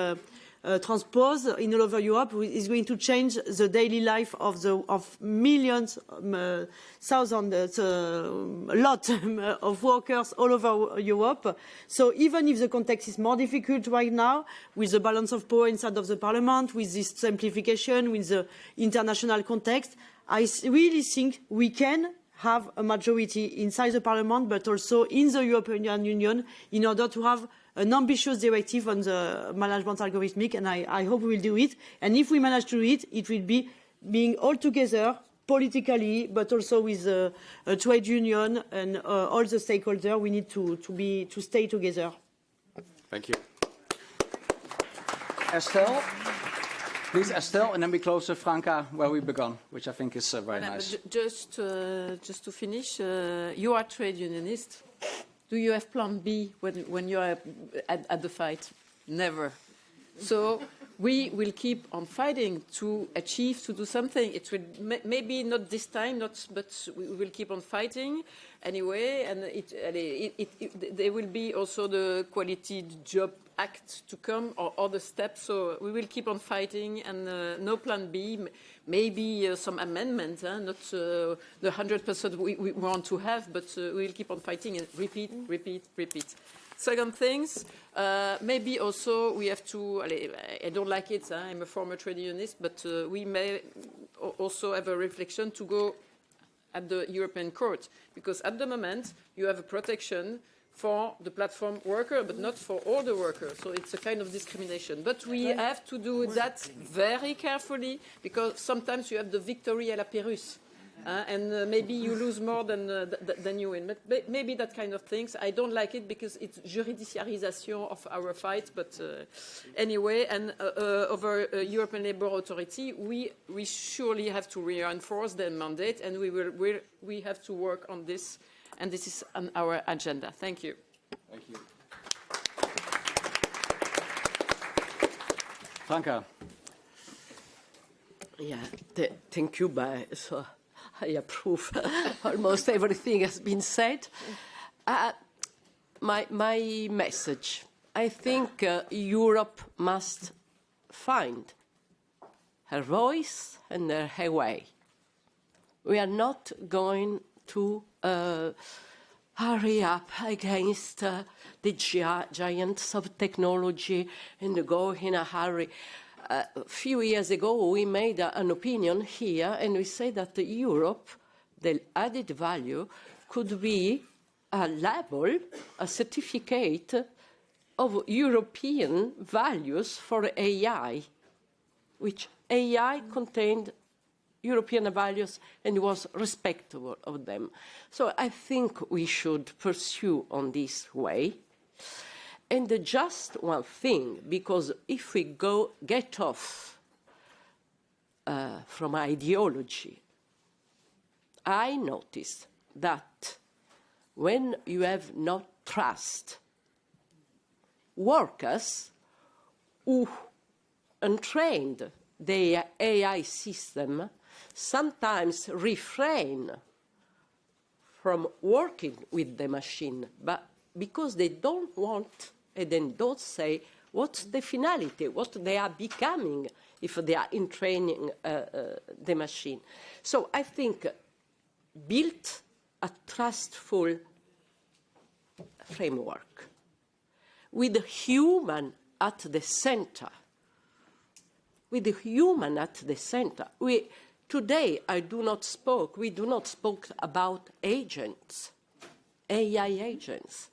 transposed in all over Europe. Is going to change the daily life of millions, thousands, a lot of workers all over Europe. So even if the context is more difficult right now, with the balance of power inside of the Parliament, with this simplification, with the international context, I really think we can have a majority inside the Parliament, but also in the European Union, in order to have an ambitious directive on the management algorithmic, and I hope we will do it. And if we manage to do it, it will be being all together politically, but also with a trade union and all the stakeholders. We need to stay together. Thank you. Estelle, please, Estelle, and then we close with Franca where we began, which I think is very nice. Just to finish, you are trade unionist. Do you have plan B when you are at the fight? Never. So we will keep on fighting to achieve, to do something. It will maybe not this time, but we will keep on fighting anyway. And there will be also the Quality Job Act to come or other steps. So we will keep on fighting, and no plan B. Maybe some amendments, not the 100% we want to have, but we will keep on fighting and repeat, repeat, repeat. Second things, maybe also we have to, I don't like it, I'm a former trade unionist, but we may also have a reflection to go at the European Court, because at the moment you have a protection for the platform worker, but not for all the workers. So it's a kind of discrimination. But we have to do that very carefully, because sometimes you have the victory à la Pyrrhus. And maybe you lose more than you win. But maybe that kind of things. I don't like it because it's judiciarization of our fight. But anyway, and over European Labour Authority, we surely have to reinforce their mandate, and we have to work on this. And this is on our agenda. Thank you. Thank you. Franca. Yeah, thank you. So I approve. Almost everything has been said. My message, I think Europe must find her voice and her way. We are not going to hurry up against the giants of technology and go in a hurry. A few years ago, we made an opinion here, and we said that Europe, the added value, could be a label, a certificate of European values for AI, which AI contained European values and was respectable of them. So I think we should pursue on this way. And just one thing, because if we get off from ideology, I notice that when you have not trust, workers who untrained the AI system sometimes refrain from working with the machine, but because they don't want and then don't say what's the finality, what they are becoming if they are in training the machine. So I think build a trustful framework with the human at the center. With the human at the center. Today, we do not speak about agents, AI agents,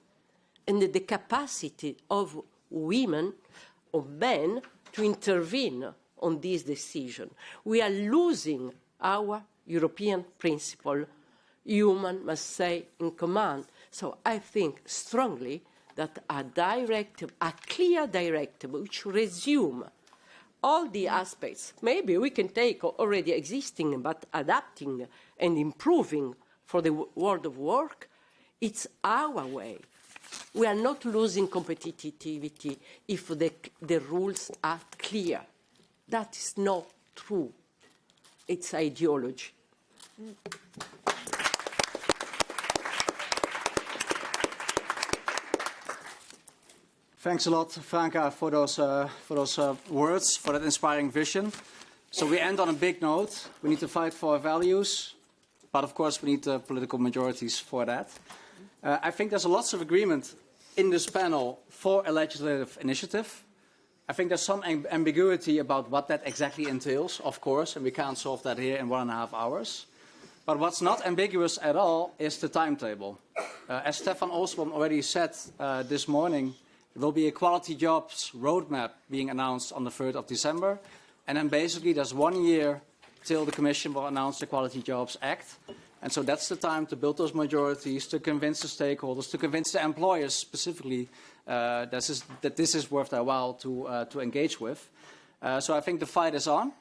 and the capacity of women or men to intervene on this decision. We are losing our European principle, human must say in command. So I think strongly that a directive, a clear directive, which resume all the aspects, maybe we can take already existing, but adapting and improving for the world of work, it's our way. We are not losing competitivity if the rules are clear. That is not true. It's ideology. Thanks a lot, Franca, for those words, for that inspiring vision. So we end on a big note. We need to fight for our values, but of course we need political majorities for that. I think there's lots of agreement in this panel for a legislative initiative. I think there's some ambiguity about what that exactly entails, of course, and we can't solve that here in 1.5 hours. But what's not ambiguous at all is the timetable. As Stefan Olsboom already said this morning, there will be a quality jobs roadmap being announced on the 3rd of December. And then basically there's 1 year till the Commission will announce the Quality Jobs Act. And so that's the time to build those majorities, to convince the stakeholders, to convince the employers specifically that this is worth their while to engage with. So I think the fight is on.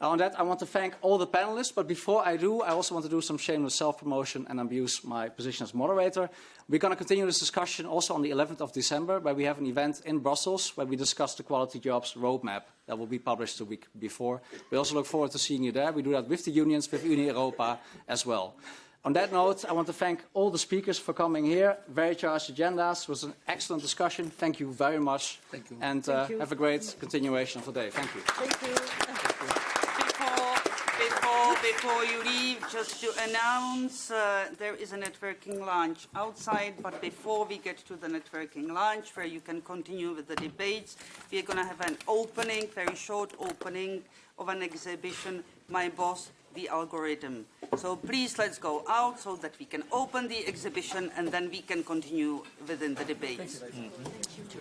On that, I want to thank all the panelists, but before I do, I also want to do some shameless self-promotion and abuse my position as moderator. We're going to continue this discussion also on the 11th of December, where we have an event in Brussels where we discuss the Quality Jobs Roadmap that will be published the week before. We also look forward to seeing you there. We do that with the unions, with Unie Europa as well. On that note, I want to thank all the speakers for coming here. Very charged agendas. It was an excellent discussion. Thank you very much. Thank you. And have a great continuation of the day. Thank you. Thank you. Before you leave, just to announce, there is a networking lunch outside, but before we get to the networking lunch, where you can continue with the debates, we are going to have an opening, very short opening of an exhibition, My Boss, the Algorithm. So please let's go out so that we can open the exhibition and then we can continue within the debates.